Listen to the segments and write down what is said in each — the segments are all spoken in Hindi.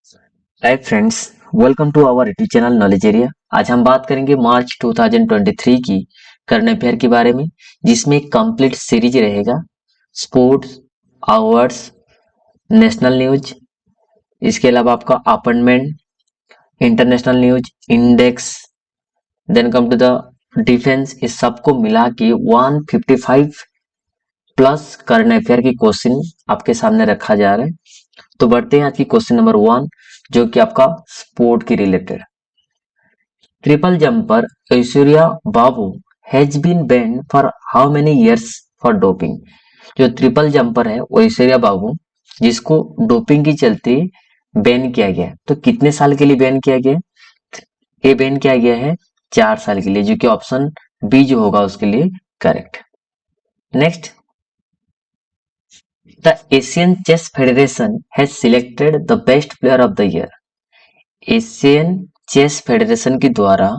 Hi friends, welcome to our YouTube channel knowledge area. आज हम बात करेंगे मार्च 2023 की करंट अफेयर के बारे में, जिसमें एक कंप्लीट सीरीज रहेगा। स्पोर्ट्स, अवार्ड्स, नेशनल न्यूज, इसके अलावा आपका appointment, international news, index, then come to the defence. इस सबको मिला के 155 प्लस करंट अफेयर की क्वेश्चन आपके सामने रखा जा रहा है। तो बढ़ते हैं आज की क्वेश्चन नंबर 1, जो कि आपका स्पोर्ट की related. Triple jumper Aishwarya Babu has been banned for how many years for doping. जो ट्रिपल जंपर है वो ऐश्वर्या बाबू, जिसको डोपिंग की चलते बैन किया गया है। तो कितने साल के लिए बैन किया गया है? ये बैन किया गया है 4 साल के लिए, जो कि ऑप्शन बी जो होगा उसके लिए correct. Next, the Asian chess federation has selected the best player of the year. Asian chess federation के द्वारा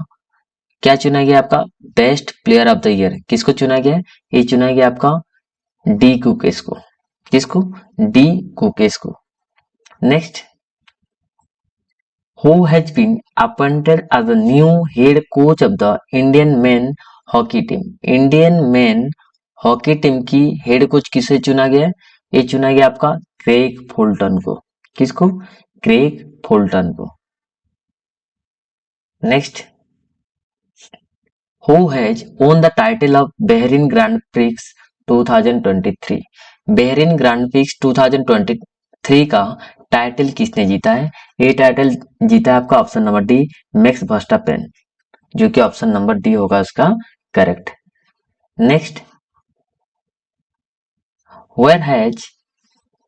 क्या चुना गया? आपका best player of the year किसको चुना गया है? ये चुना गया आपका डी कुकेश को। किसको? डी कुकेश को। Next, who has been appointed as the new head coach of the Indian men hockey team. Indian men hockey team की हेड कोच किसे चुना गया है? ये चुना गया आपका क्रेग फुलटन को। किसको? क्रेग फुलटन को। Next, Who has won the title of Bahrain Grand Prix 2023? Bahrain grand prix 2023 का टाइटल किसने जीता है? ये टाइटल जीता है आपका option number D, Max Verstappen, जो कि ऑप्शन नंबर डी होगा उसका correct. Next, where has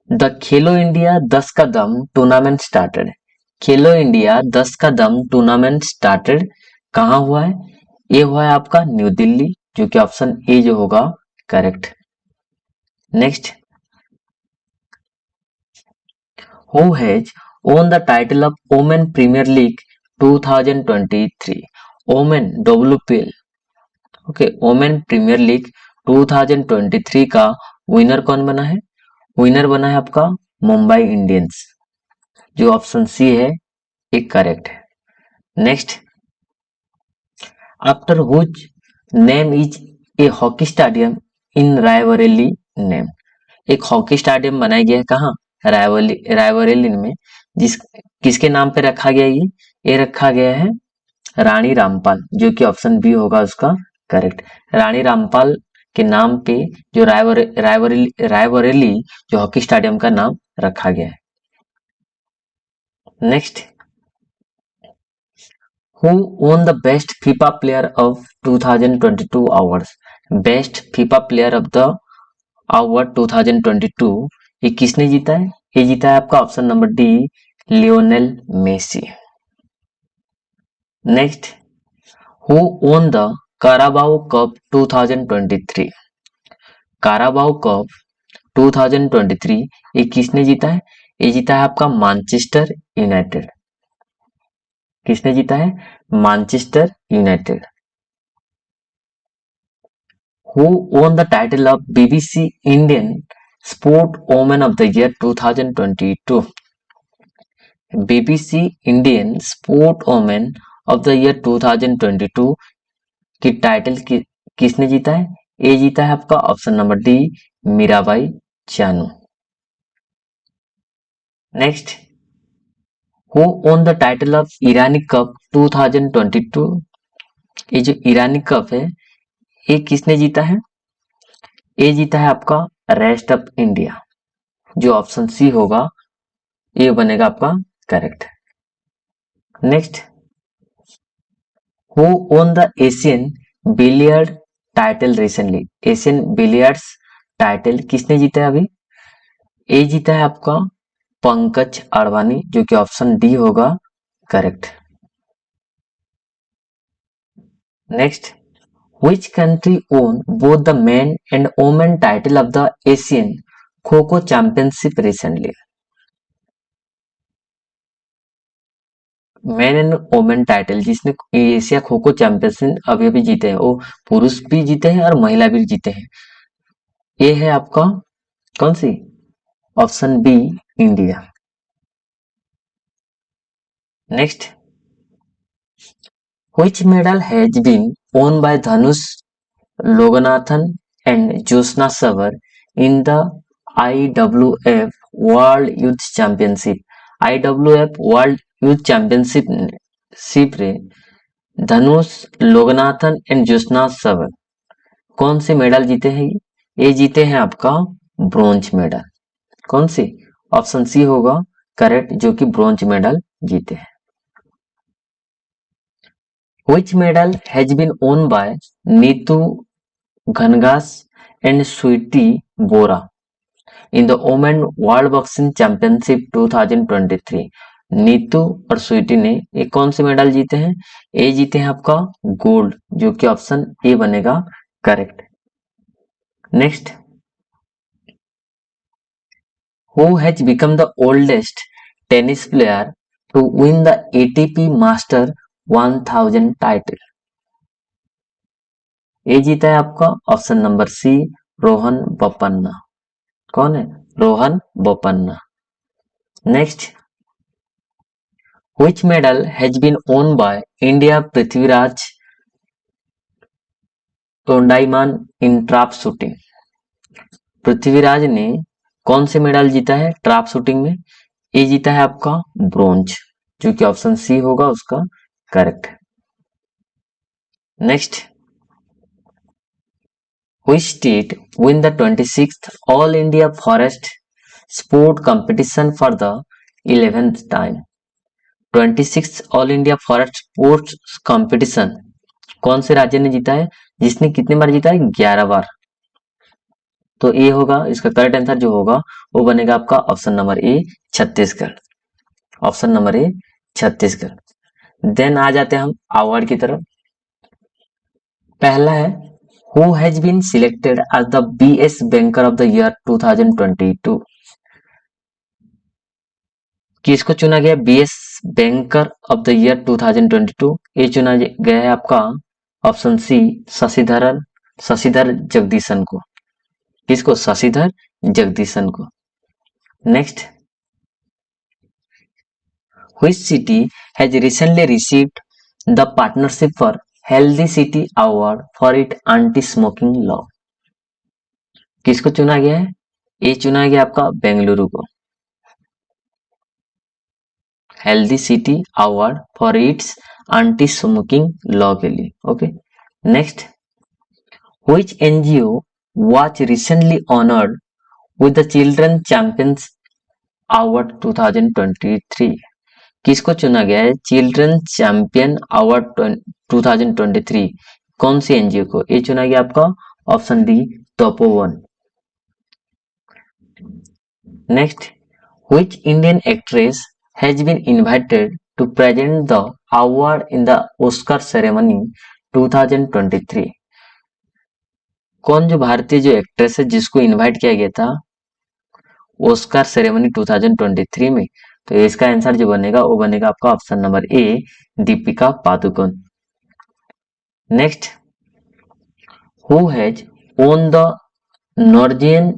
the Khelo India 10 का दम टूर्नामेंट स्टार्टेड। खेलो इंडिया 10 का दम टूर्नामेंट स्टार्टेड कहाँ हुआ है? ये हुआ है आपका न्यू दिल्ली, जो कि ऑप्शन ए जो होगा correct. Next, who has won the title of women premier league 2023? Women WPL, okay, women premier league 2023 का विनर कौन बना है? विनर बना है आपका मुंबई इंडियंस, जो ऑप्शन सी है एक करेक्ट है। Next, after हुच name is A hockey stadium in Raebareli name. एक हॉकी स्टेडियम बनाया गया है कहाँ? रायबरेली में। जिस किसके नाम पे रखा गया ये रखा गया है रानी रामपाल, जो कि ऑप्शन बी होगा उसका करेक्ट। रानी रामपाल के नाम पे जो रायबरेली जो हॉकी स्टेडियम का नाम रखा गया है। Next, Who won the Best FIFA Player of 2022 awards? Best FIFA player of the award 2022 ये किसने जीता है? ये जीता है आपका option number D, Lionel Messi. Next, who won the Carabao cup 2023? Carabao cup 2023 ये किसने जीता है? ये जीता है आपका मैनचेस्टर यूनाइटेड। किसने जीता है? Manchester United. Who won the title of BBC Indian Sport Woman of the Year 2022? BBC Indian Sport Woman of the Year 2022 की टाइटल किसने जीता है? ये जीता है आपका option number D, Mirabai Chanu. Next, who won the title of Irani cup 2022? ये जो ईरानी कप है ये किसने जीता है? ये जीता है आपका रेस्ट ऑफ इंडिया, जो ऑप्शन सी होगा ये बनेगा आपका correct. Next, who won the Asian billiard title recently? Asian billiards title किसने जीता है अभी? ये जीता है आपका पंकज अडवाणी, जो कि ऑप्शन डी होगा correct. Next, which country won both the men and women title of the Asian Kho-Kho Championship recently? Man and women title जिसने एशिया खो खो चैंपियनशिप अभी अभी जीते हैं, वो पुरुष भी जीते हैं और महिला भी जीते हैं। ये है आपका कौन सी? Option B, India. Next, which medal has been won by Dhanush Loganathan and Jyotsna Savar in the IWF World Youth Championship? IWF World Youth Championship रे धनुष लोगनाथन एंड ज्योत्सना सवर कौन से मेडल जीते हैं? ये जीते हैं आपका ब्रोंज मेडल। कौन सी? ऑप्शन सी होगा करेक्ट, जो कि ब्रोंज मेडल जीते हैं। Which medal has been won by Neetu Ghangas and Sweetie Bora in the Women World Boxing Championship 2023? Neetu और स्वीटी ने ये कौन से मेडल जीते हैं? ए जीते हैं आपका गोल्ड, जो कि ऑप्शन ए बनेगा correct. Next, who has become the oldest tennis player to win the ATP Master 1000 title? ए जीता है आपका option number C Rohan Bopanna. कौन है? Rohan Bopanna. Next, which medal has been won by India Prithviraj Tondaiman in trap shooting? Prithviraj ने कौन से मेडल जीता है ट्रैप शूटिंग में? ए जीता है आपका ब्रोंज, जो कि ऑप्शन सी होगा उसका correct. Next, which state win the 26th All India Forest Sport Competition for the 11th time? 26th all India forest sports competition कौन से राज्य ने जीता है? जिसने कितने बार जीता है? 11 बार। तो ए होगा इसका करेक्ट आंसर, जो होगा वो बनेगा आपका option number A Chhattisgarh. Option number A Chhattisgarh. Then आ जाते हैं हम अवार्ड की तरफ। पहला है who has been selected as the BS banker of the year 2022? किसको चुना गया BS banker of the year 2022? ये चुना गया है आपका ऑप्शन सी शशिधर जगदीशन को। किसको? शशिधर जगदीशन को। Next, which city has recently received the partnership for healthy city award for its anti-smoking law? किसको चुना गया है? ये चुना गया आपका बेंगलुरु को, healthy city award for its anti smoking law के लिए। Okay. Next, which NGO was recently honoured with the children champions award 2023? किसको चुना गया है चिल्ड्रन चैंपियन अवार्ड 2023? कौन सी एनजीओ को? ये चुना गया आपका option D Tapovan. Next, which Indian actress has been invited to present the award in the Oscar ceremony 2023? कौन जो भारतीय जो एक्ट्रेस है जिसको इनवाइट किया गया था ओस्कार सेरेमनी 2023 में? तो इसका आंसर जो बनेगा वो बनेगा आपका option number A Deepika Padukone. Next, who has won the Norwegian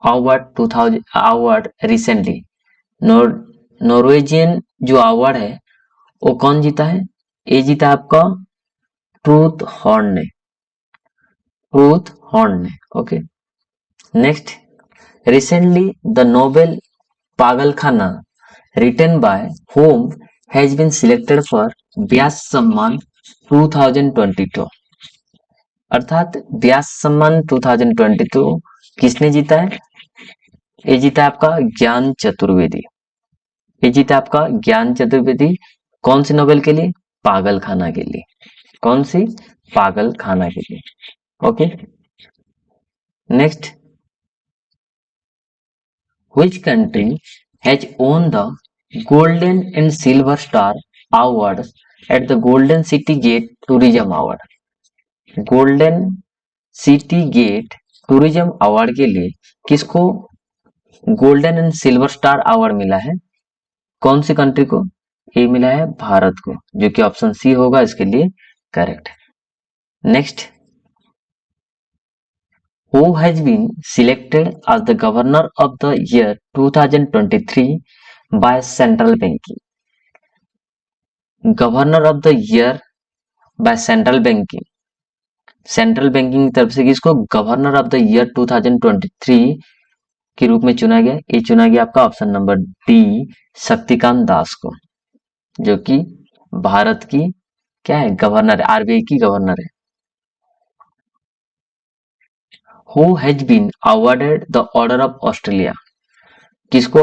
award 2000 award recently? Norwegian जो अवार्ड है वो कौन जीता है? ये जीता आपका ट्रूथ हॉर्न ने। Okay. Next, recently the Nobel पागलखाना written by home has been selected for Vyas Samman 2022? अर्थात व्यास सम्मान 2022 किसने जीता है? ये जीता है आपका ज्ञान चतुर्वेदी। ये जीता आपका ज्ञान चतुर्वेदी कौन सी नोवेल के लिए? पागलखाना के लिए। कौन सी? पागलखाना के लिए। Okay. Next, which country has won the golden and silver star awards at the golden city gate tourism award? Golden city gate tourism award के लिए किसको golden and silver star award मिला है? कौन सी कंट्री को? ये मिला है भारत को, जो कि ऑप्शन सी होगा इसके लिए correct. Next, who has been selected as the governor of the year 2023 by central banking? Governor of the year by central banking की तरफ से किसको गवर्नर ऑफ द ईयर 2023 के रूप में चुना गया। ये चुना गया आपका option number D Shaktikanta Das को, जो कि भारत की क्या है, गवर्नर, आरबीआई की गवर्नर है। Who has been awarded the order of Australia, किसको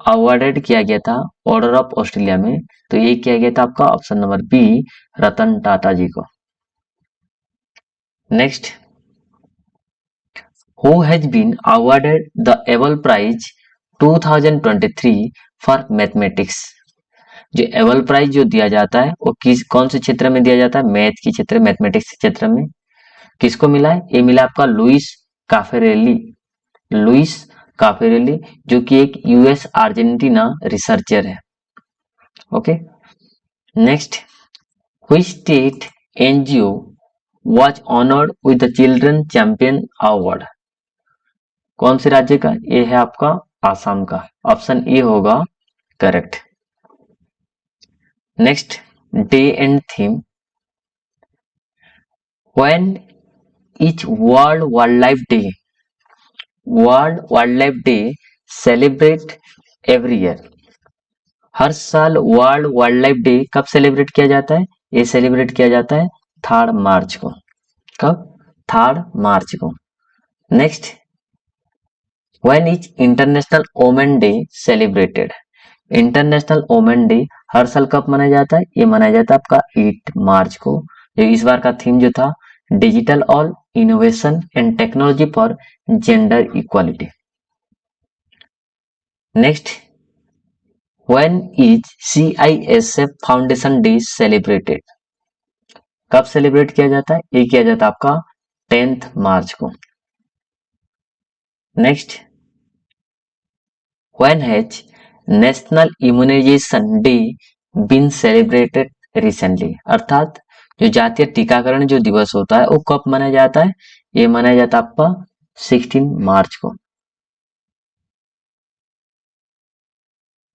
अवार्डेड किया गया था ऑर्डर ऑफ ऑस्ट्रेलिया में, तो ये किया गया था आपका option number B Ratan Tata ji को। Next, who has been awarded the Abel prize 2023 for mathematics, जो एबल प्राइज जो दिया जाता है वो कौन से क्षेत्र में दिया जाता है, मैथ की क्षेत्र, मैथमेटिक्स के क्षेत्र में। किसको मिला है, ये मिला आपका लुइस काफेरेली, जो कि एक यूएस अर्जेंटीना रिसर्चर है। Okay, next, which state NGO was honoured with the children champion award, कौन से राज्य का, ये है आपका आसाम का, ऑप्शन ए होगा correct. Next, day and theme, when each world wild life day celebrate every year, हर साल वर्ल्ड वाइल्ड लाइफ डे कब सेलिब्रेट किया जाता है, ये सेलिब्रेट किया जाता है 3 मार्च को। कब, 3 मार्च को। Next, when is international women day celebrated, international women day हर साल कब मनाया जाता है, ये मनाया जाता है आपका 8 मार्च को। जो इस बार का थीम जो था, digital all innovation and technology for gender equality. Next, when is CISF foundation day celebrated, कब सेलिब्रेट किया जाता है, ये किया जाता है आपका 10 मार्च को। Next, when has national immunization day been celebrated recently, अर्थात जो जातीय टीकाकरण जो दिवस होता है वो कब मनाया जाता है, ये मनाया जाता है आपका 16 मार्च को।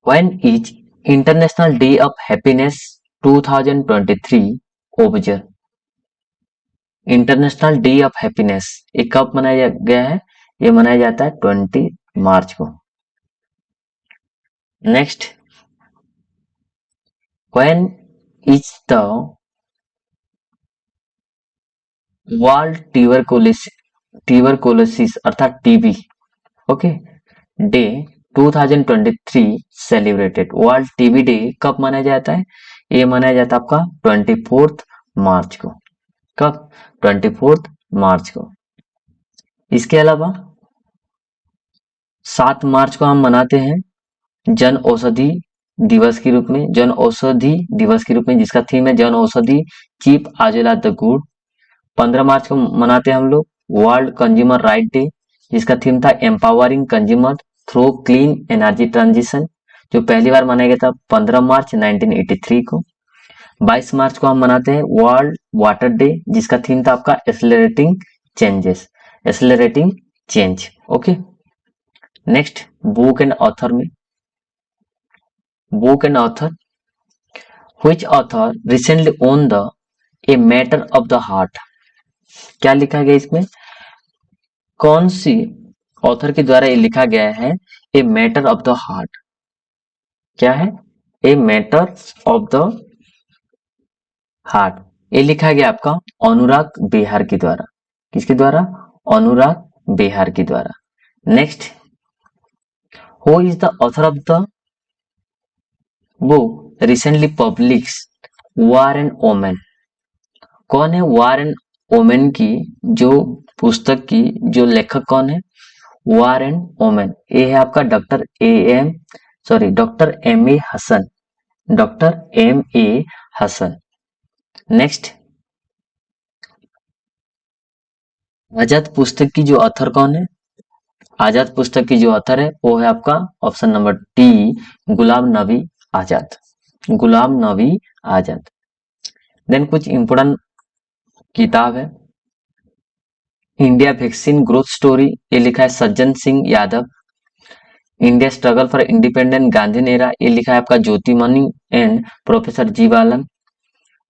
When is international day of happiness 2023 observe, international day of happiness ये कब मनाया गया है, ये मनाया जाता है 20 मार्च को। Next, when is the world tuberculosis अर्थात TB okay day 2023 celebrated, world TB day कब मनाया जाता है, ये मनाया जाता है आपका 24 मार्च को। कब, 24 मार्च को। इसके अलावा 7 मार्च को हम मनाते हैं जन औषधि दिवस के रूप में, जन औषधि दिवस के रूप में, जिसका थीम है Jan Aushadhi cheap आजला the good. 15 मार्च को मनाते हैं हम लोग वर्ल्ड कंज्यूमर राइट डे, जिसका थीम था empowering consumer through clean energy transition, जो पहली बार मनाया गया था 15 मार्च 1983 को। 22 मार्च को हम मनाते हैं वर्ल्ड वाटर डे, जिसका थीम था आपका accelerating change. Okay, next, book and author में, book and author, which author recently won the a matter of the heart, क्या लिखा गया इसमें, कौन सी ऑथर के द्वारा ये लिखा गया है ए मैटर ऑफ द हार्ट, क्या है, ए मैटर ऑफ द हार्ट, ये लिखा गया आपका अनुराग बेहार के द्वारा। किसके द्वारा, अनुराग बेहार के द्वारा। Next, who is the author of the book recently published war and women, कौन है वार एंड वोमेन की जो पुस्तक की जो लेखक कौन है, वार एंड वोमेन, ये है आपका doctor M A Hasan. Next, आजाद पुस्तक की जो ऑथर कौन है, आजाद पुस्तक की जो ऑथर है वो है आपका option number D Ghulam Nabi Azad. Then कुछ इंपोर्टेंट किताब है, इंडिया वैक्सीन ग्रोथ स्टोरी, ये लिखा है Sajjan Singh Yadav. India struggle for independent Gandhi era, ये लिखा है आपका Jyotimani and professor G Balan.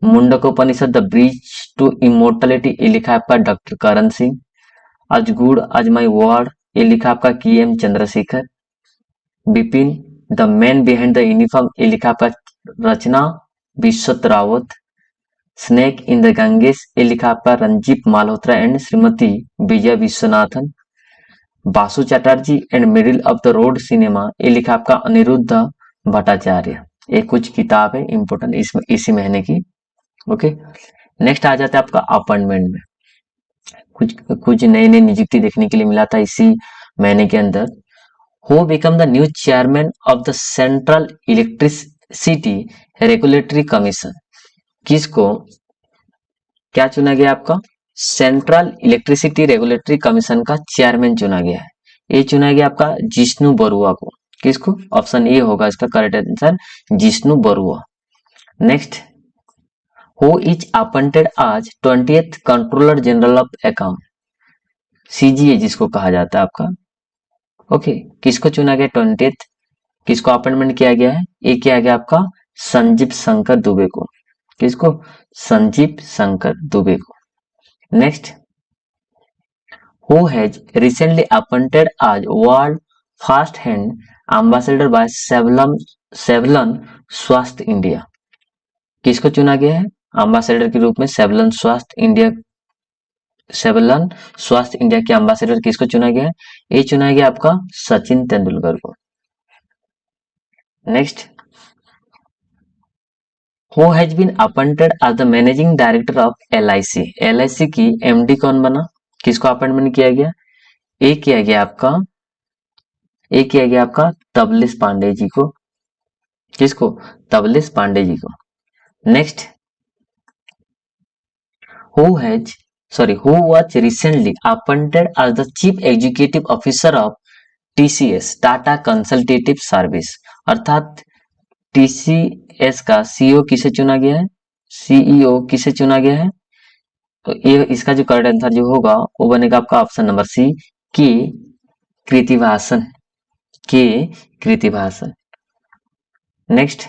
Mundakopanishad the bridge to immortality ये लिखा है आपका डॉक्टर करण सिंह। आज गुड आज माई वर्ड ये लिखा आपका KM Chandrashekhar. Bipin the man behind the uniform ये लिखा आपका Rachna Vishwat Rawat. Snake in the Ganges ये लिखा आपका Ranjit Malhotra and Shrimati Vijay Vishwanathan. Basu Chatterjee and middle of the road cinema ये लिखा आपका अनिरुद्ध भट्टाचार्य। ये कुछ किताब है इंपोर्टेंट इसी महीने की। ओके, नेक्स्ट आ जाता है आपका अपॉइंटमेंट में। कुछ कुछ नई नई नियुक्ति देखने के लिए मिला था इसी महीने के अंदर। Who become the new chairman of the central electricity regulatory commission. किसको क्या चुना गया आपका सेंट्रल इलेक्ट्रिसिटी रेगुलेटरी कमीशन का चेयरमैन चुना गया है। ये चुना गया आपका जिष्णु बरुआ को। किसको, ऑप्शन ए होगा इसका correct answer, Jishnu Barua. Next, who is appointed आज 20th controller general of account, CGA जिसको कहा जाता है आपका। ओके, किसको चुना गया 20th, किसको अपॉइंटमेंट किया गया है, ये किया गया आपका संजीव शंकर दुबे को। किसको, संजीव शंकर दुबे को। Next, who has recently appointed as world first hand ambassador by Savlon Swasthya India. किसको चुना गया है एम्बेसडर के रूप में सेवलन स्वास्थ्य इंडिया के एम्बेसडर किसको चुना गया है, ये चुना गया आपका सचिन तेंदुलकर को। Next, who has been appointed as the managing director of LIC, LIC की MD कौन बना, किसको अपॉइंटमेंट किया गया, ये किया गया आपका तबलिस पांडे जी को। किसको, तबलिस पांडे जी को। Next, who was recently appointed as the chief executive officer of TCS Tata consultative service, अर्थात TCS का CEO किसे चुना गया है, CEO किसे चुना गया है, तो ये इसका जो करेक्ट आंसर जो होगा वो बनेगा आपका ऑप्शन नंबर सी, के Krithivasan. Next,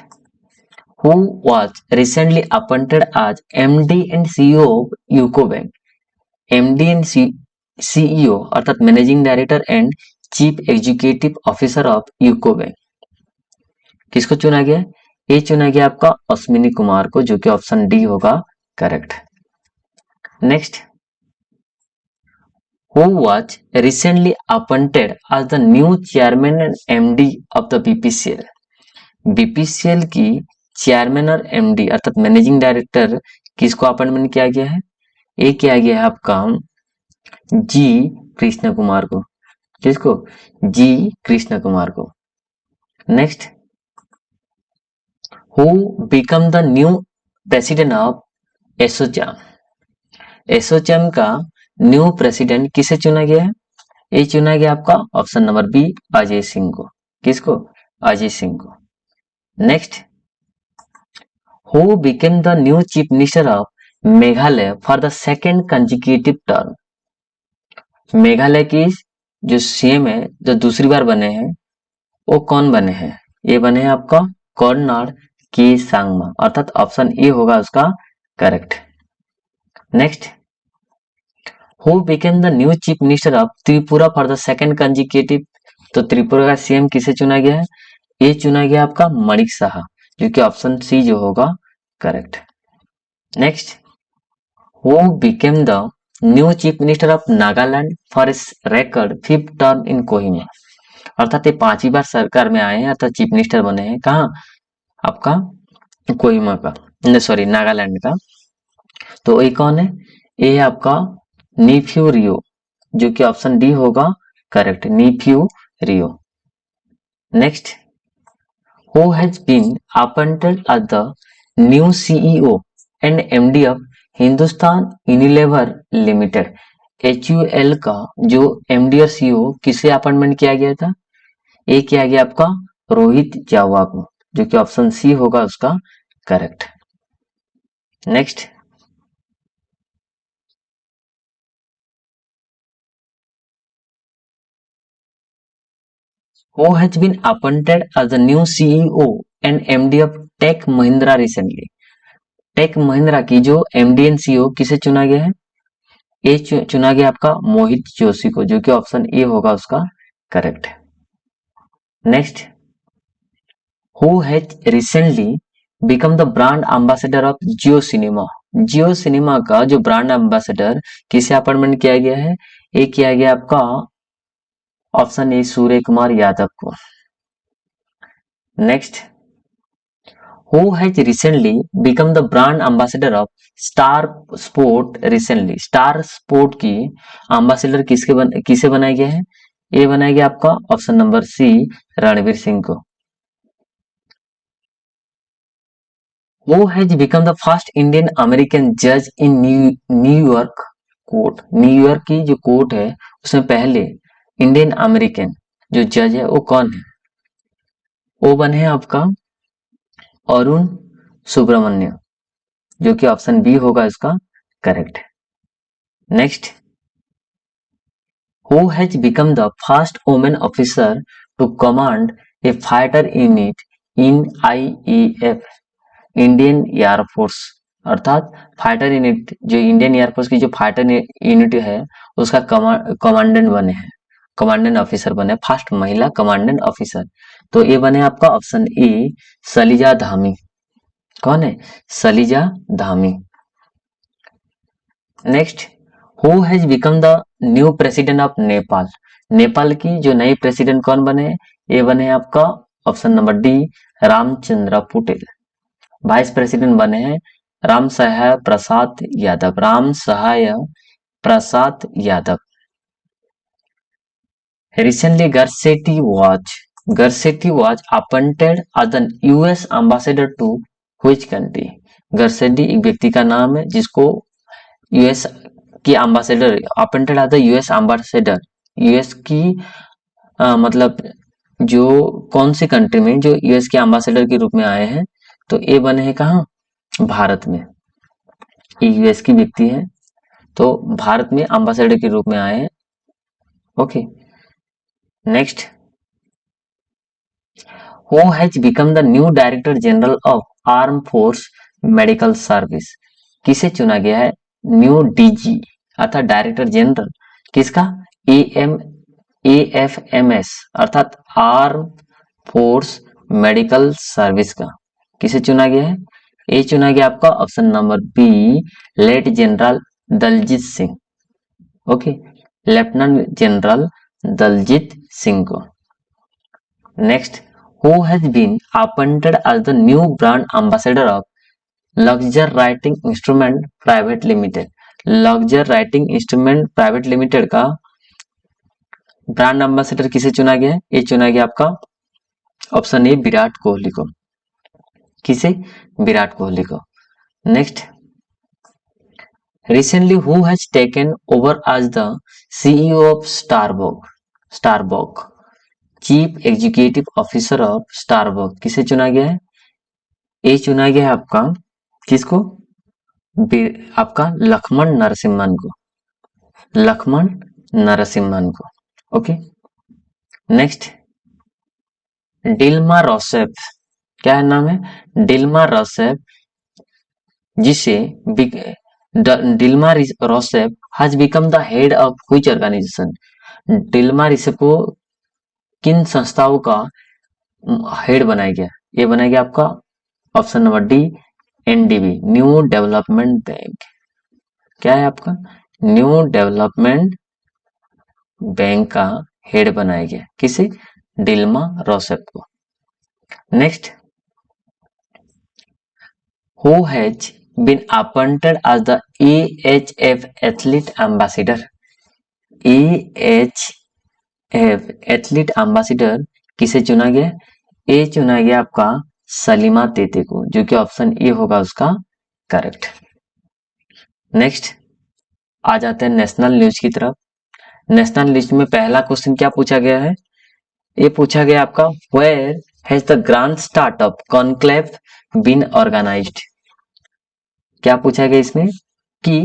who was recently appointed as MD and CEO of UCO bank, MD and CEO अर्थात managing director and chief executive officer of UCO bank, किसको चुना गया, ये चुना गया आपका अश्विनी कुमार को, जो कि ऑप्शन डी होगा correct. Next, who was recently appointed as the new chairman and MD of the BPCL, BPCL की चेयरमैन और MD अर्थात मैनेजिंग डायरेक्टर किसको अपॉइंटमेंट किया गया है, ये किया गया है आपका जी कृष्ण कुमार को। किसको, जी कृष्ण कुमार को। Next, who become the new president of ASSOCHAM, ASSOCHAM का न्यू प्रेसिडेंट किसे चुना गया है, ये चुना गया आपका option number B Ajay Singh को। किसको, अजय सिंह को। Next, who became the new chief minister of Meghalaya for the second consecutive term, Meghalaya की जो CM है जो दूसरी बार बने हैं वो कौन बने हैं, ये बने हैं आपका कर्नाड के सांगमा, अर्थात ऑप्शन ए होगा उसका correct. Next, who became the new chief minister of Tripura for the second consecutive, तो त्रिपुरा का CM किसे चुना गया है, ये चुना गया आपका मणिक साहा, जो कि ऑप्शन सी जो होगा correct. Next, who became the new chief minister of Nagaland for his record 5th term in Kohima, अर्थात ये 5वीं बार सरकार में आए हैं अर्थात चीफ मिनिस्टर बने हैं, कहाँ आपका कोहिमा का, सॉरी नागालैंड का। तो ये कौन है, ये है आपका नीफ्यू रियो, जो कि ऑप्शन डी होगा correct, Neiphiu Rio. Next, who has been appointed as the new CEO and MD of Hindustan Unilever limited, HUL का जो MD और CEO किसे अपॉइंटमेंट किया गया था, ये किया गया आपका रोहित जावा को, जो कि ऑप्शन सी होगा उसका correct. Next, who has been appointed as the new CEO and MD of Tech Mahindra recently, Tech Mahindra की जो एमडी एंड सीईओ किसे चुना गया है? ए चुना गया आपका मोहित जोशी को, जो कि ऑप्शन ए होगा उसका correct. Next, who has recently become the brand ambassador of Jio cinema? Jio cinema का जो ब्रांड एम्बेसडर किसे अपॉइंटमेंट किया गया है? ए किया गया आपका ऑप्शन ए सूर्य कुमार यादव को। Next, who has recently become the brand ambassador of Star Sport recently? Star Sport की एम्बेसडर किसे बनाया गया है? ए बनाया गया आपका option number C Ranveer Singh को। Who has become the first Indian American judge in New York court? New York की जो कोर्ट है उसमें पहले इंडियन अमेरिकन जो जज है वो कौन है? वो बने हैं आपका अरुण सुब्रमण्य, जो कि ऑप्शन बी होगा इसका correct. Next, who has become the first women officer to command a fighter unit in IAF? Indian air force, अर्थात फाइटर यूनिट, जो इंडियन एयरफोर्स की जो फाइटर यूनिट है उसका कमांडेंट बने हैं, कमांडेंट ऑफिसर बने, फर्स्ट महिला कमांडेंट ऑफिसर। तो ये बने आपका ऑप्शन ए सलीजा धामी। कौन है? Shaliza Dhami. Next, who has become the new president of Nepal? Nepal की जो नई प्रेसिडेंट कौन बने? ये बने आपका option number D Ramchandra Patel. Vice president बने हैं राम सहाय प्रसाद यादव, राम सहाय Prasad Yadav. Recently, Garcetti was appointed as the US ambassador to which country? गर्सेटी एक व्यक्ति का नाम है जिसको यूएस की ambassador appointed as the US ambassador, US की मतलब जो कौन सी कंट्री में जो यूएस के एम्बेसडर के रूप में आए हैं? तो ये बने हैं कहाँ? भारत में। ये यूएस की व्यक्ति है तो भारत में एम्बेसडर के रूप में आए हैं। Okay. Next, who has become the new director general of arm force medical service? किसे चुना गया है न्यू डीजी अर्थात डायरेक्टर जनरल किसका? एएफएमएस अर्थात आर्म फोर्स मेडिकल सर्विस का किसे चुना गया है? ए चुना गया आपका option number B let general Daljit Singh. Okay, lieutenant general Daljit Singh को। Next, who has been appointed as the new brand ambassador of luxury writing instrument private limited? Luxor writing instrument private limited का ब्रांड एम्बेसडर किसे चुना गया है? ये चुना गया आपका ऑप्शन ए विराट कोहली को। किसे? विराट कोहली को। Next, recently who has taken over as the CEO of Starbucks? Chief executive officer of Starbuck किसे चुना गया है? ए चुना गया है आपका किसको? आपका लक्ष्मण नरसिम्हन को, लक्ष्मण नरसिम्हन को। ओके। नेक्स्ट, डिल्मा रोसेफ, क्या है नाम है? डिल्मा रोसेफ, जिसे Dilma Rousseff has become the head of which organisation? Dilma Rousseff को किन संस्थाओं का हेड बनाया गया? ये बनाया गया आपका option number D NDB new development bank. क्या है आपका? न्यू डेवलपमेंट बैंक का हेड बनाया गया किसे? डिल्मा रोसेफ को। Next, who has been appointed as the AHF athlete ambassador? AHF athlete ambassador किसे चुना गया? ए चुना गया आपका सलीमा तेते को, जो कि ऑप्शन ए होगा उसका करेक्ट। नेक्स्ट, आ जाते हैं नेशनल न्यूज की तरफ। नेशनल न्यूज में पहला क्वेश्चन क्या पूछा गया है? ये पूछा गया आपका where has the grand startup conclave been organized? क्या पूछा गया इसमें कि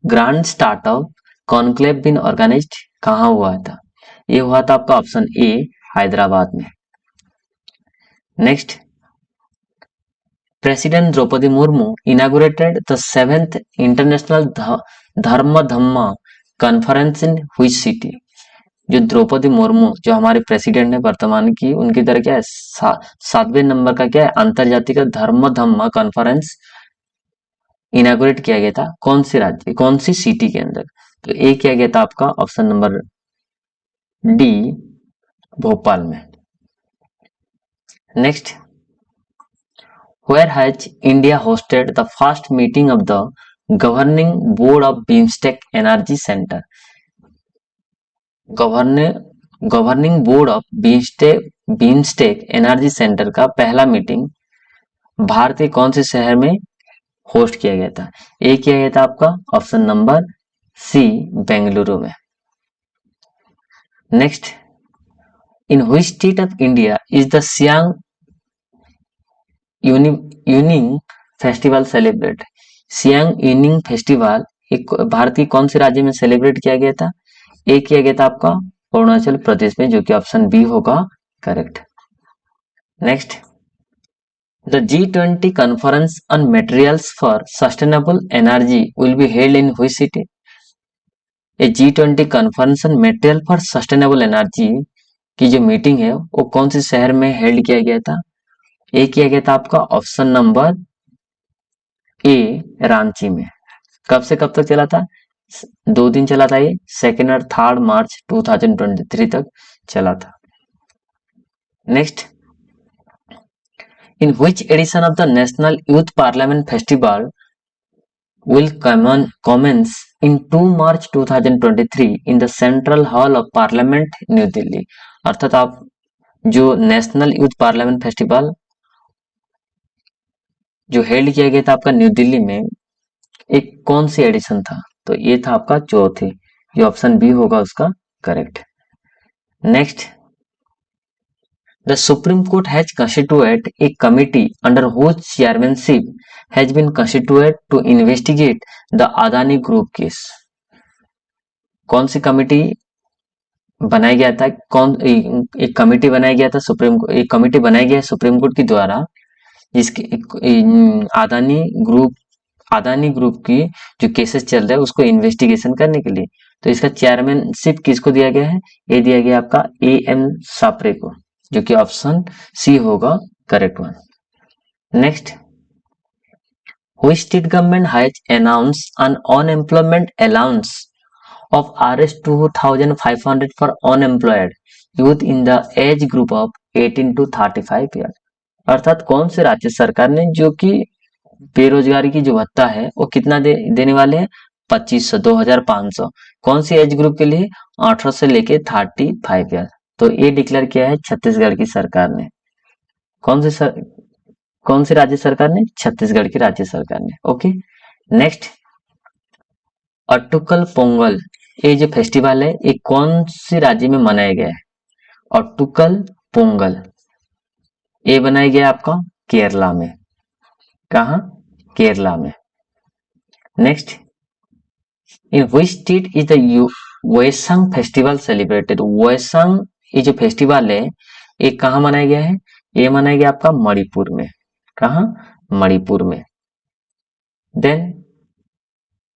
grand startup conclave been organized कहाँ हुआ था? ये हुआ था आपका ऑप्शन ए हैदराबाद में। Next, president Draupadi Murmu inaugurated the 7th international Dharma Dhamma conference in which city. जो द्रौपदी मुर्मू जो हमारे प्रेसिडेंट है वर्तमान की, उनकी तरह क्या है 7वें नंबर का क्या है अंतर्जातीय धर्म धम्मा कॉन्फ्रेंस इनागुरेट किया गया था कौन से राज्य कौन सी सिटी के अंदर। तो ए किया गया था आपका ऑप्शन नंबर डी भोपाल में। Next, where has India hosted the first meeting of the governing board of BIMSTEC Energy Center? Governing board of BIMSTEC energy centre का पहला मीटिंग भारत के कौन से शहर में होस्ट किया गया था। ए किया गया था आपका ऑप्शन नंबर सी बेंगलुरु में। Next, in which state of India is the Siang Unying festival celebrate. Siang Unying festival एक भारत के कौन से राज्य में सेलिब्रेट किया गया था। ए किया गया था आपका अरुणाचल प्रदेश में, जो कि ऑप्शन बी होगा correct. Next, the G20 conference on materials for sustainable energy will be held in which city. A G20 conference on material for sustainable energy की जो मीटिंग है वो कौन से शहर में हेल्ड किया गया था। ए किया गया था आपका ऑप्शन नंबर ए रांची में। कब से कब तक चला था, 2 दिन चला था, ये 2 और 3 मार्च 2023 तक चला था। Next, in which edition of the national youth parliament festival will commence in 2 March 2023 in the Central Hall of Parliament new Delhi. अर्थात आप जो नेशनल यूथ पार्लियामेंट फेस्टिवल जो हेल्ड किया गया था आपका न्यू दिल्ली में, एक कौन सी एडिशन था, तो ये था आपका चौथी, ये ऑप्शन बी होगा उसका correct. Next, the supreme court has constituted a committee under whose chairmanship has been constituted to investigate the Adani Group case। कौन सी कमिटी बनाया गया था, एक कमिटी बनाया गया था एक कमिटी बनाई गया है सुप्रीम कोर्ट के द्वारा, जिसके अदानी ग्रुप की जो केसेस चल रहे हैं उसको इन्वेस्टिगेशन करने के लिए। तो इसका चेयरमैनशिप किसको दिया गया है, ये दिया गया आपका AM सापरे को, जो कि ऑप्शन सी होगा correct one. Next, which state government has announced an unemployment allowance of Rs 2500 for unemployed youth in the age group of 18 to 35 years। अर्थात कौन से राज्य सरकार ने जो कि बेरोजगारी की जो भत्ता है वो कितना देने वाले हैं 2500 2500 कौन सी एज ग्रुप के लिए 18 से लेके 35 ईयर। तो ये डिक्लेयर किया है छत्तीसगढ़ की सरकार ने। कौन से राज्य सरकार ने, छत्तीसगढ़ की राज्य सरकार ने। ओके, नेक्स्ट, अट्टुकल पोंगल ये जो फेस्टिवल है ये कौन सी राज्य में मनाया गया है। अट्टुकल पोंगल ये बनाया गया आपका केरला में। कहा, केरला में। Next, in which state is the वेसांग फेस्टिवल सेलिब्रेटेड। वेसांग ये जो फेस्टिवल है ये कहा मनाया गया है, ये मनाया गया आपका मणिपुर में। कहा, मणिपुर में। देन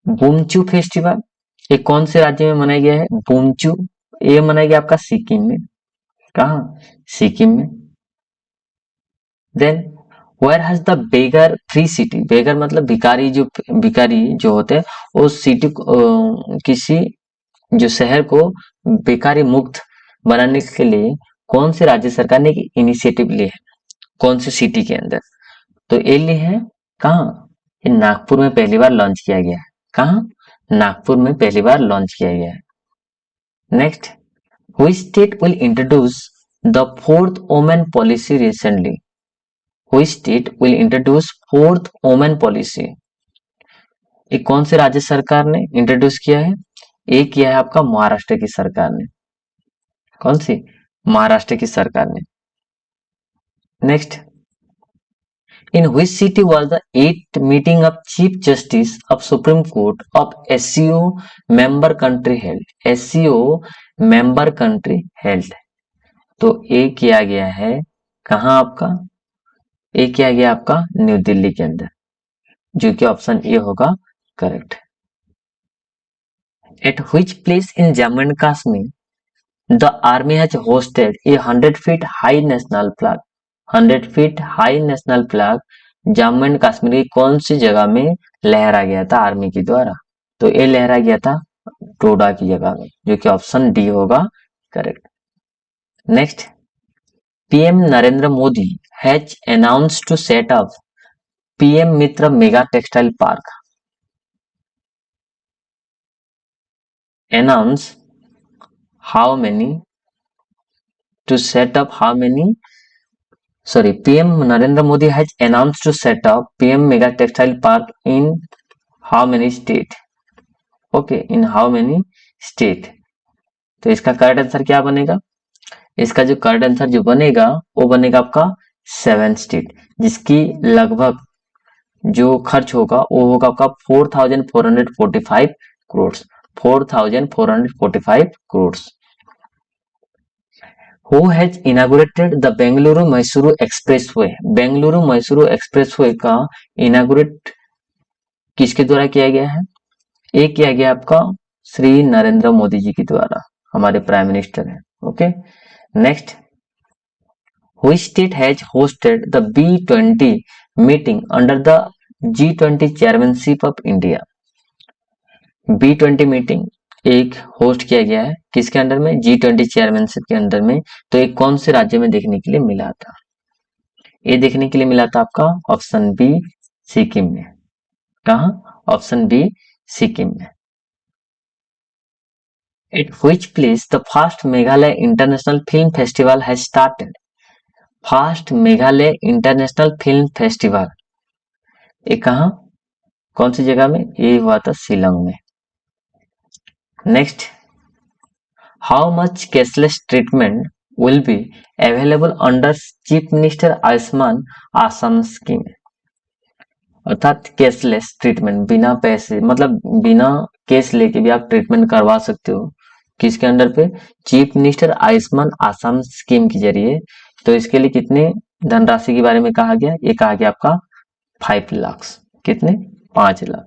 बुमचू फेस्टिवल ये कौन से राज्य में मनाया गया है, बुमचू ये मनाया गया आपका सिक्किम में। कहा, सिक्किम में। Then where has the beggar free city, beggar मतलब भिखारी जो होते हैं वो सिटी किसी जो शहर को बेकारी मुक्त बनाने के लिए कौन से राज्य सरकार ने इनिशिएटिव ली है, कौन सी सिटी के अंदर, तो ये ली है कहा, ये नागपुर में पहली बार लॉन्च किया गया है। कहा, नागपुर में पहली बार लॉन्च किया गया है। Next, which state will introduce the 4th women policy recently. Which state will introduce 4th women policy, ये कौन से राज्य सरकार ने इंट्रोड्यूस किया है। ये किया है आपका महाराष्ट्र की सरकार ने। कौन सी, महाराष्ट्र की सरकार ने। Next, in which city was the 8th meeting of Chief Justice of Supreme Court of SCO member country held। SCO member country held, तो ये किया गया है कहां आपका ए क्या गया आपका न्यू दिल्ली के अंदर, जो कि ऑप्शन ए होगा correct. At which place in Jammu and Kashmir the army has hosted A 100 feet high national flag. 100 feet high national flag Jammu and Kashmir की कौन सी जगह में लहरा गया था आर्मी के द्वारा? तो ये लहरा गया था डोडा की जगह में, जो कि ऑप्शन डी होगा correct. Next, PM Narendra Modi has announced to set up PM Mitra mega textile park. Announce how many to set up how many sorry PM Narendra Modi has announced to set up PM mega textile park in how many state? Okay, in how many state? तो इसका करेक्ट आंसर क्या बनेगा? इसका जो करेक्ट आंसर जो बनेगा वो बनेगा आपका 7 स्टेट, जिसकी लगभग जो खर्च होगा वो होगा आपका 4,445 crore. 4,445 crore. Who has inaugurated the Bengaluru Mysuru expressway? Bengaluru Mysuru expressway का इनागुरेट किसके द्वारा किया गया है? ये किया गया आपका श्री नरेंद्र मोदी जी के द्वारा, हमारे प्राइम मिनिस्टर हैं। Okay, next, which state has hosted the B20 meeting under the G20 chairmanship of India? B20 meeting एक होस्ट किया गया है किसके अंडर में? G20 चेयरमैनशिप के अंदर में। तो एक कौन से राज्य में देखने के लिए मिला था? ये देखने के लिए मिला था आपका ऑप्शन बी सिक्किम में। कहा? ऑप्शन बी सिक्किम में। At which place the first Meghalaya International Film Festival has started? First Meghalaya international film festival ये कहा, कौन सी जगह में? ये हुआ था शिलोंग में। Next, how much cashless treatment will be available under chief minister Ayushman Assam scheme? अर्थात कैशलेस ट्रीटमेंट, बिना पैसे मतलब बिना कैश लेके भी आप ट्रीटमेंट करवा सकते हो किसके अंडर पे? Chief minister Ayushman Assam scheme के जरिए। तो इसके लिए कितने धनराशि के बारे में कहा गया? ये कहा गया आपका 5 लाख। कितने? 5 lakh.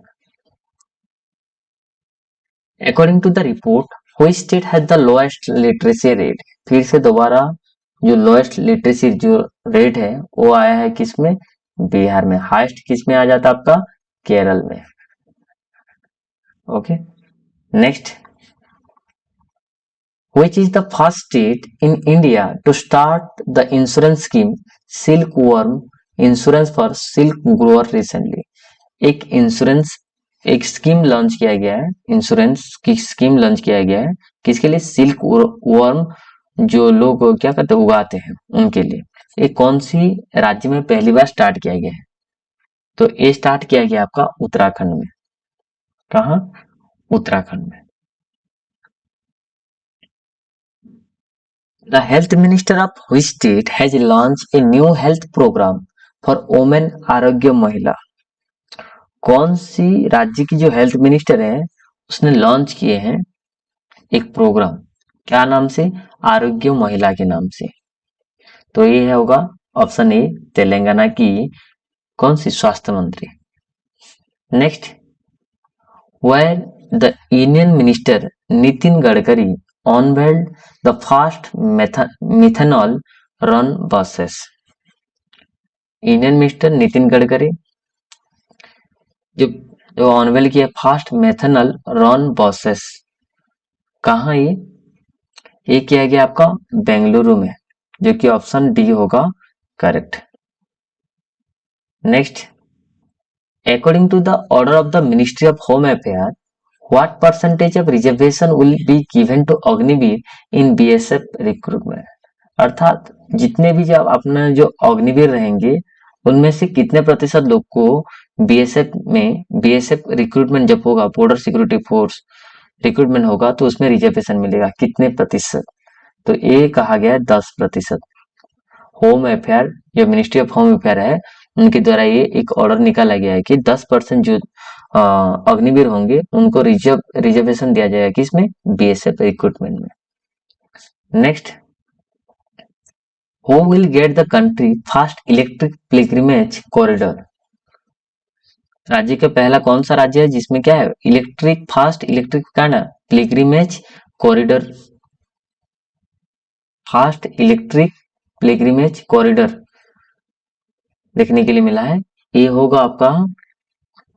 According to the report which state has the lowest literacy rate? फिर से दोबारा जो लोएस्ट लिटरेसी जो रेट है वो आया है किसमें? बिहार में। हाईएस्ट किसमें आ जाता आपका? केरल में। Okay, next, which is the first state in India to start the insurance scheme Silkworm Insurance for Silk Grower recently? एक इंश्योरेंस एक स्कीम लॉन्च किया गया है, इंश्योरेंस की स्कीम लॉन्च किया गया है किसके लिए? सिल्क वर्म जो लोग क्या करते हैं उगाते हैं उनके लिए। ये कौन सी राज्य में पहली बार स्टार्ट किया गया है? तो ये स्टार्ट किया गया आपका उत्तराखंड में। कहा? उत्तराखंड में। The health minister of which state has launched a new health program for women आरोग्य महिला? कौन सी राज्य की जो हेल्थ मिनिस्टर है उसने लॉन्च किए हैं एक प्रोग्राम, क्या नाम से? आरोग्य महिला के नाम से। तो ये होगा ऑप्शन ए तेलंगाना की कौन सी स्वास्थ्य मंत्री। Next, where the union minister Nitin Gadkari unveiled the first methanol run buses? Indian minister Nitin Gadkari जो ऑनवेल किया फास्ट मेथनल रन बसेस, कहा ये किया गया आपका बेंगलुरु में, जो कि ऑप्शन डी होगा correct. Next, according to the order of the ministry of home affair what percentage of reservation will be given to Agniveer in BSF recruitment? अर्थात जितने भी जब अपना जो अग्निवीर रहेंगे उनमें से कितने प्रतिशत लोग को बीएसएफ में बीएसएफ रिक्रूटमेंट जब होगा, बॉर्डर सिक्योरिटी फोर्स रिक्रूटमेंट होगा तो उसमें रिजर्वेशन मिलेगा कितने प्रतिशत? तो ये कहा गया है 10%। होम अफेयर जो मिनिस्ट्री ऑफ होम अफेयर है उनके द्वारा ये एक ऑर्डर निकाला गया है कि 10% जो अग्निवीर होंगे उनको रिजर्वेशन दिया जाएगा किसमें? बीएसएफ रिक्रूटमेंट में। Next, who will get the country fast electric pilgrimage corridor? राज्य का पहला कौन सा राज्य है जिसमें क्या है, इलेक्ट्रिक फास्ट इलेक्ट्रिक का ना pilgrimage corridor, fast electric pilgrimage corridor देखने के लिए मिला है? ये होगा आपका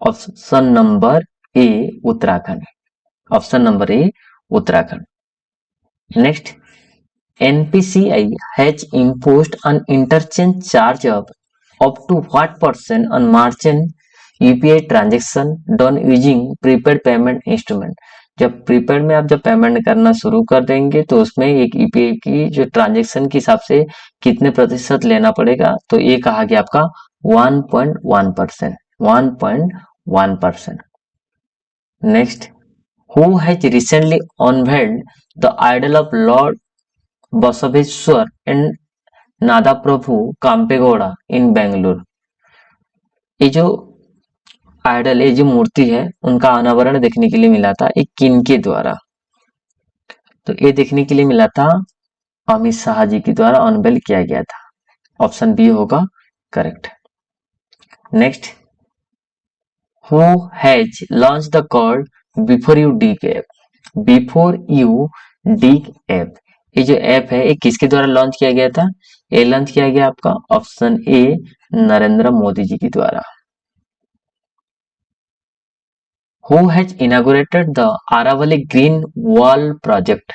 option number A, Uttarakhand. Option number A, Uttarakhand. Next, NPCI has imposed an interchange charge of up to what percent on merchant UPI transaction done using prepaid payment instrument? जब प्रीपेड में आप जब पेमेंट करना शुरू कर देंगे तो उसमें एक यूपीआई की जो ट्रांजेक्शन के हिसाब से कितने प्रतिशत लेना पड़ेगा, तो ये कहा गया आपका 1.1%। 1.1%। Next, who has recently unveiled the idol of lord Basaveshwara and Nadaprabhu Kempegowda in Bengaluru? ये जो आइडल, ये जो मूर्ति है, उनका अनावरण देखने के लिए मिला था एक किनके द्वारा? तो ये देखने के लिए मिला था अमित शाह जी के द्वारा अनवेल किया गया था। ऑप्शन बी होगा correct. Next, who has launch the call before you dig app? Before you dig app, ये जो ऐप है ये किसके द्वारा लॉन्च किया गया था? ये लॉन्च किया गया आपका ऑप्शन ए, नरेंद्र मोदी जी के द्वारा। Who has inaugurated the Aravalli green wall project?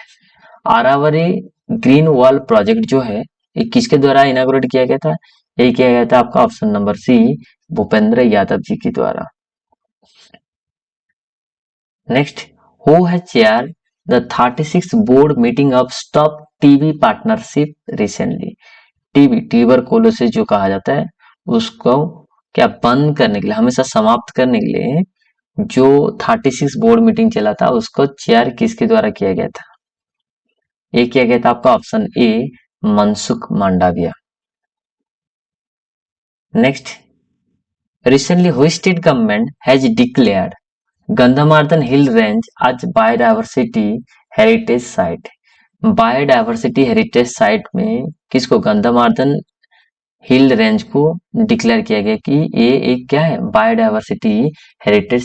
Aravalli green wall project जो है ये किसके द्वारा इनॉग्रेट किया गया था? ये किया गया था आपका option number C, Bhupender Yadav ji के द्वारा। Next, who has chair the 36 board meeting of stop TB partnership recently? TB, tuberculosis जो कहा जाता है, उसको क्या बंद करने के लिए, हमेशा समाप्त करने के लिए जो 36 बोर्ड मीटिंग चला था उसको चेयर किसके द्वारा किया गया था? ये किया गया था आपका option A, Mansukh Mandaviya. Next, recently which state government has declared Gandhamardan hill range as biodiversity heritage site? Biodiversity heritage site में किसको, गंधमार्दन हिल रेंज को डिक्लेयर किया गया कि ये एक क्या है, बायोडायवर्सिटी हेरिटेज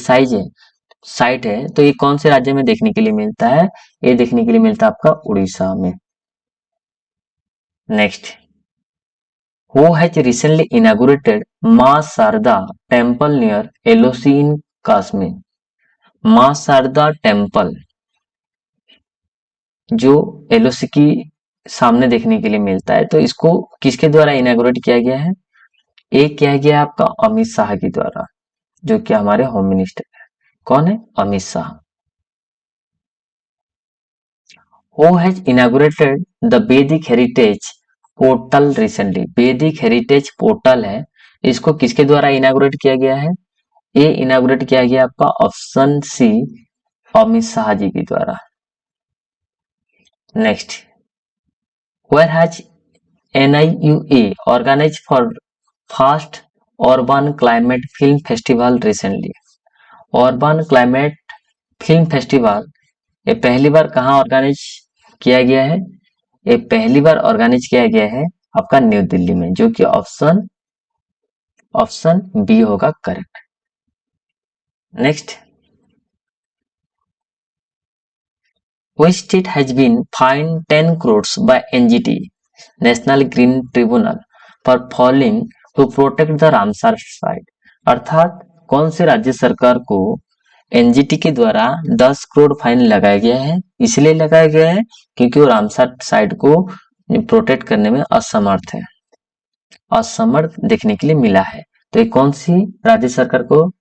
साइट है। तो ये कौन से राज्य में देखने के लिए मिलता है? ये देखने के लिए मिलता है आपका उड़ीसा में। Next, who has recently inaugurated मां शारदा टेम्पल नियर एलओसी इन कश्मीर? मां शारदा टेम्पल जो एलओसी की सामने देखने के लिए मिलता है, तो इसको किसके द्वारा इनॉग्रेट किया गया है? एक किया गया आपका अमित शाह के द्वारा, जो कि हमारे होम मिनिस्टर है। कौन है? Amit Shah. Who has inaugurated the वैदिक हेरिटेज पोर्टल रिसेंटली? वैदिक हेरिटेज पोर्टल है, इसको किसके द्वारा इनॉग्रेट किया गया है? ये इनॉग्रेट किया गया आपका ऑप्शन सी, अमित शाह जी के द्वारा। Next, where has NIUA organized for first urban climate film festival recently? Urban climate film festival ये पहली बार कहाँ ऑर्गेनाइज किया गया है? ये पहली बार ऑर्गेनाइज किया गया है आपका न्यू दिल्ली में, जो कि ऑप्शन बी होगा correct. Next, which state has been fined 10 crores by NGT national green tribunal for falling to protect the Ramsar site? अर्थात कौन से राज्य सरकार को एनजीटी के द्वारा 10 करोड़ फाइन लगाया गया है? इसलिए लगाया गया है क्योंकि वो रामसर साइट को प्रोटेक्ट करने में असमर्थ है, असमर्थ देखने के लिए मिला है। तो ये कौन सी राज्य सरकार को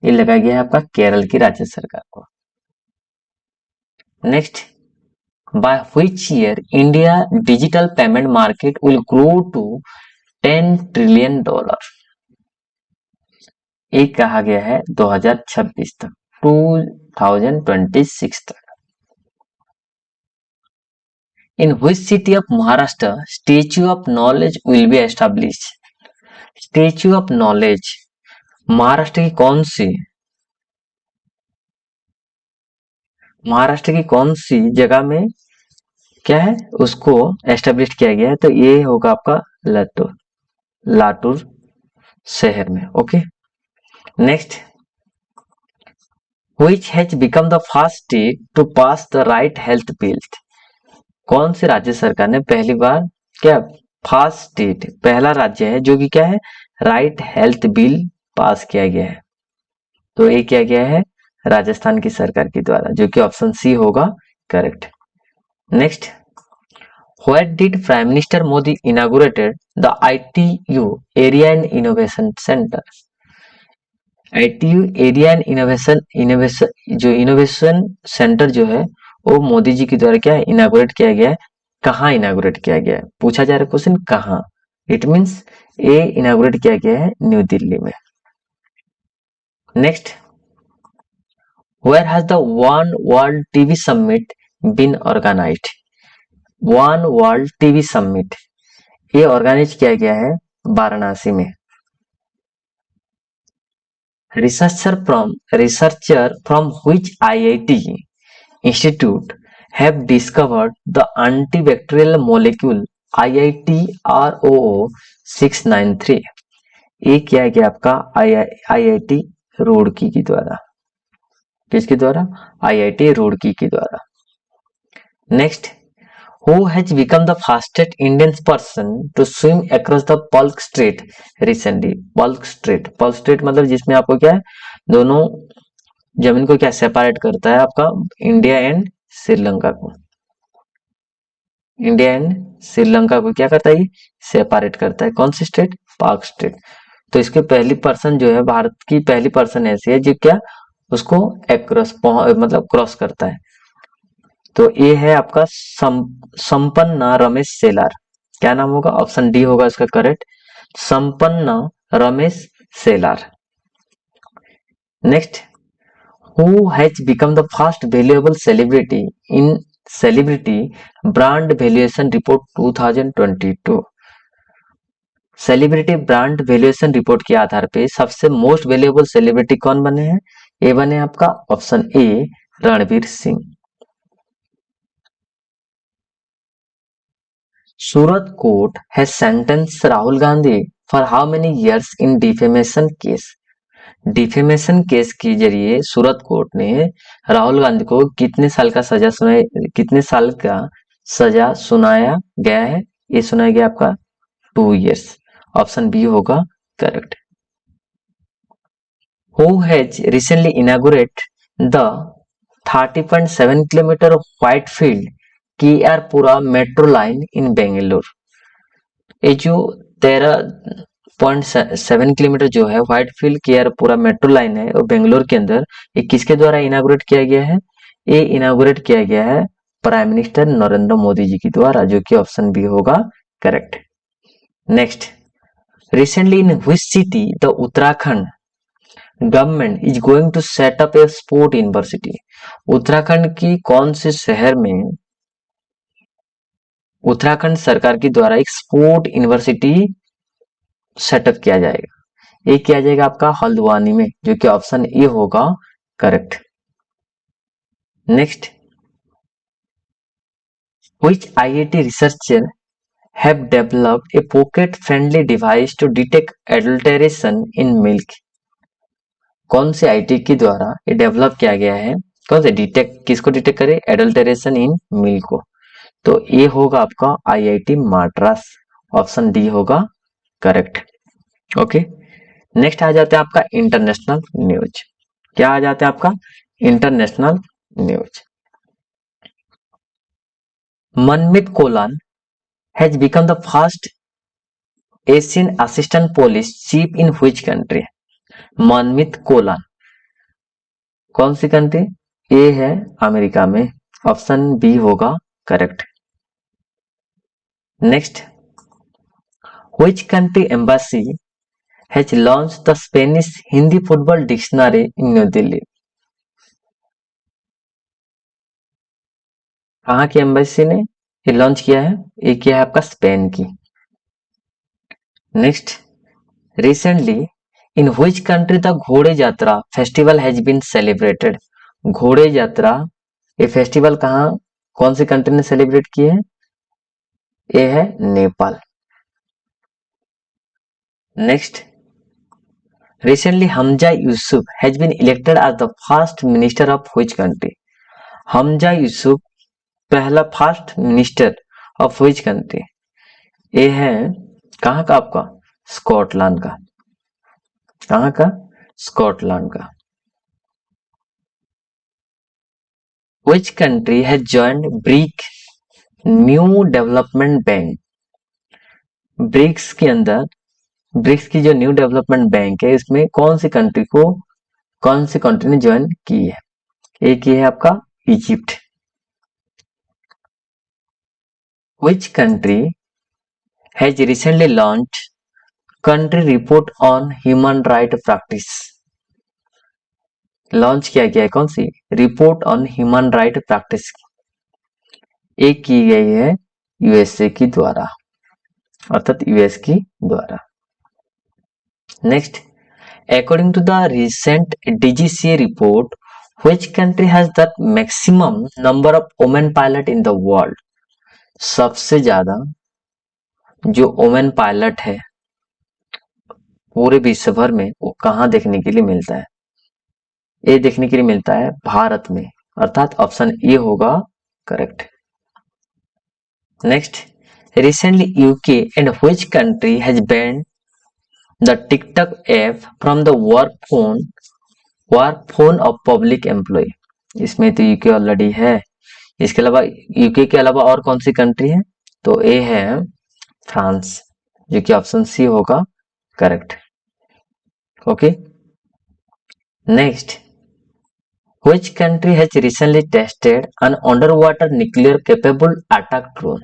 ये लगाया गया है? आपका केरल की राज्य सरकार को। Next, by which year India digital payment market will grow to $10 trillion? ये कहा गया है 2026 तक, 2026 तक। In which city of Maharashtra Statue of Knowledge will be established? Statue of Knowledge Maharashtra की कौन सी जगह में क्या है, उसको एस्टेब्लिश किया गया है। तो ये होगा आपका लातूर, लातूर शहर में। Okay, next, which has become the first state to pass the right health bill? कौन से राज्य सरकार ने पहली बार क्या, फर्स्ट स्टेट, पहला राज्य है जो कि क्या है, राइट हेल्थ बिल पास किया गया है। तो ये किया गया है राजस्थान की सरकार के द्वारा, जो कि ऑप्शन सी होगा correct. Next, Where did Prime Minister Modi inaugurated the ITU Area and Innovation Center? ITU area and innovation जो इनोवेशन सेंटर जो है वो मोदी जी के द्वारा क्या इनागुरेट किया गया है। कहाँ इनागुरेट किया गया है, पूछा जा रहा है क्वेश्चन कहाँ। इट मींस ये इनागुरेट किया गया है न्यू दिल्ली में। Next, where has the one world TV summit been organized? One world TV summit ये ऑर्गेनाइज किया गया है वाराणसी में। Researcher from which IIT institute have discovered the antibacterial molecule IIT-ROO 693? ये किया गया आपका IIT रुड़की के द्वारा। किसके द्वारा? IIT रुड़की के द्वारा। Next, who has become the fastest Indian person to swim across the Pulk Strait recently? Pulk Strait मतलब जिसमें आपको क्या है, दोनों जमीन को क्या सेपरेट करता है आपका इंडिया एंड श्रीलंका को। इंडिया एंड श्रीलंका को क्या करता है, ये सेपरेट करता है। कौन सी स्टेट? पाक स्टेट। तो इसके पहली पर्सन जो है, भारत की पहली पर्सन ऐसी है जो क्या उसको एक्रॉस मतलब क्रॉस करता है। तो ये है आपका संपन्ना रमेश सेलार। क्या नाम होगा? ऑप्शन डी होगा इसका correct, Sampanna Ramesh Selar. Next, who has become the first valuable celebrity in celebrity brand valuation report 2022? Celebrity brand valuation report के आधार पे सबसे मोस्ट वैल्यूएबल सेलिब्रिटी कौन बने हैं? ये बने आपका option A Ranveer Singh. Surat court has sentenced Rahul Gandhi for how many years in defamation case? Defamation case के जरिए सूरत कोर्ट ने राहुल गांधी को कितने साल का सजा सुनाई, कितने साल का सजा सुनाया गया है? ये सुनाया गया आपका 2 years। ऑप्शन बी होगा correct. Who has recently inaugurated the 30.7 kilometer Whitefield KR-पुरा मेट्रो लाइन इन बेंगलुरु? ये जो 13.7 किलोमीटर जो है व्हाइटफील्ड KR-पुरा मेट्रो लाइन है वो बेंगलुरु के अंदर, ये किसके द्वारा इनागुरेट किया गया है? ये इनागुरेट किया गया है प्राइम मिनिस्टर नरेंद्र मोदी जी के द्वारा, जो कि ऑप्शन बी होगा correct. Next, recently in which city the Uttarakhand government is going to set up a sport university? Uttarakhand की कौन से शहर में उत्तराखंड सरकार के द्वारा एक स्पोर्ट यूनिवर्सिटी सेटअप किया जाएगा? ये किया जाएगा आपका हल्द्वानी में, जो कि ऑप्शन ए होगा correct. Next, which IIT researcher have developed a pocket friendly device to detect adulteration in milk? कौन से आईटी के द्वारा ये डेवलप किया गया है? कौन से डिटेक्ट, किसको डिटेक्ट करे? एडल्टरेशन इन मिल्क को। तो ये होगा आपका IIT माड्रास। ऑप्शन डी होगा करेक्ट। ओके, नेक्स्ट आ जाते हैं आपका इंटरनेशनल न्यूज। क्या आ जाते हैं आपका international news? Manmeet colon has become the first Asian assistant police chief in which country? Manmeet colon कौन सी कंट्री? ए है अमेरिका में। ऑप्शन बी होगा correct. Next, which country embassy has launched the Spanish Hindi football dictionary in New Delhi? कहाँ की एम्बेसी ने ये लॉन्च किया है? ये किया है आपका स्पेन की। Next, recently in which country the घोड़े यात्रा फेस्टिवल हैज बीन सेलिब्रेटेड? घोड़े यात्रा ये फेस्टिवल कहाँ कौन सी कंट्री ने सेलिब्रेट किए हैं? ये है Nepal. Next, recently Hamza Yusuf has been elected as the first minister of which country? Humza Yousaf पहला first minister of which country? ये है कहाँ का आपका? स्कॉटलैंड का। कहाँ का? स्कॉटलैंड का। Which country has joined BRIC new development bank? BRICS के अंदर, ब्रिक्स की जो न्यू डेवलपमेंट बैंक है इसमें कौन सी कंट्री ने ज्वाइन की है? एक ये है आपका Egypt. Which country has recently launched country report on human right practice? लॉन्च किया गया है कौन सी? Report on human right practice. एक की गई है यूएसए की द्वारा, अर्थात यूएस की द्वारा। Next, according to the recent DGCA report, which country has the maximum number of women pilot in the world? सबसे ज्यादा जो वुमेन पायलट है पूरे विश्व भर में, वो कहाँ देखने के लिए मिलता है? ये देखने के लिए मिलता है भारत में, अर्थात ऑप्शन ए होगा correct. Next, recently UK and which country has banned the TikTok app from the work phone of public employ? इसमें तो यूके ऑलरेडी है, इसके अलावा यूके के अलावा और कौन सी कंट्री है? तो ए है फ्रांस, जो कि ऑप्शन सी होगा correct. Okay, next, which country has recently tested an underwater nuclear capable attack drone?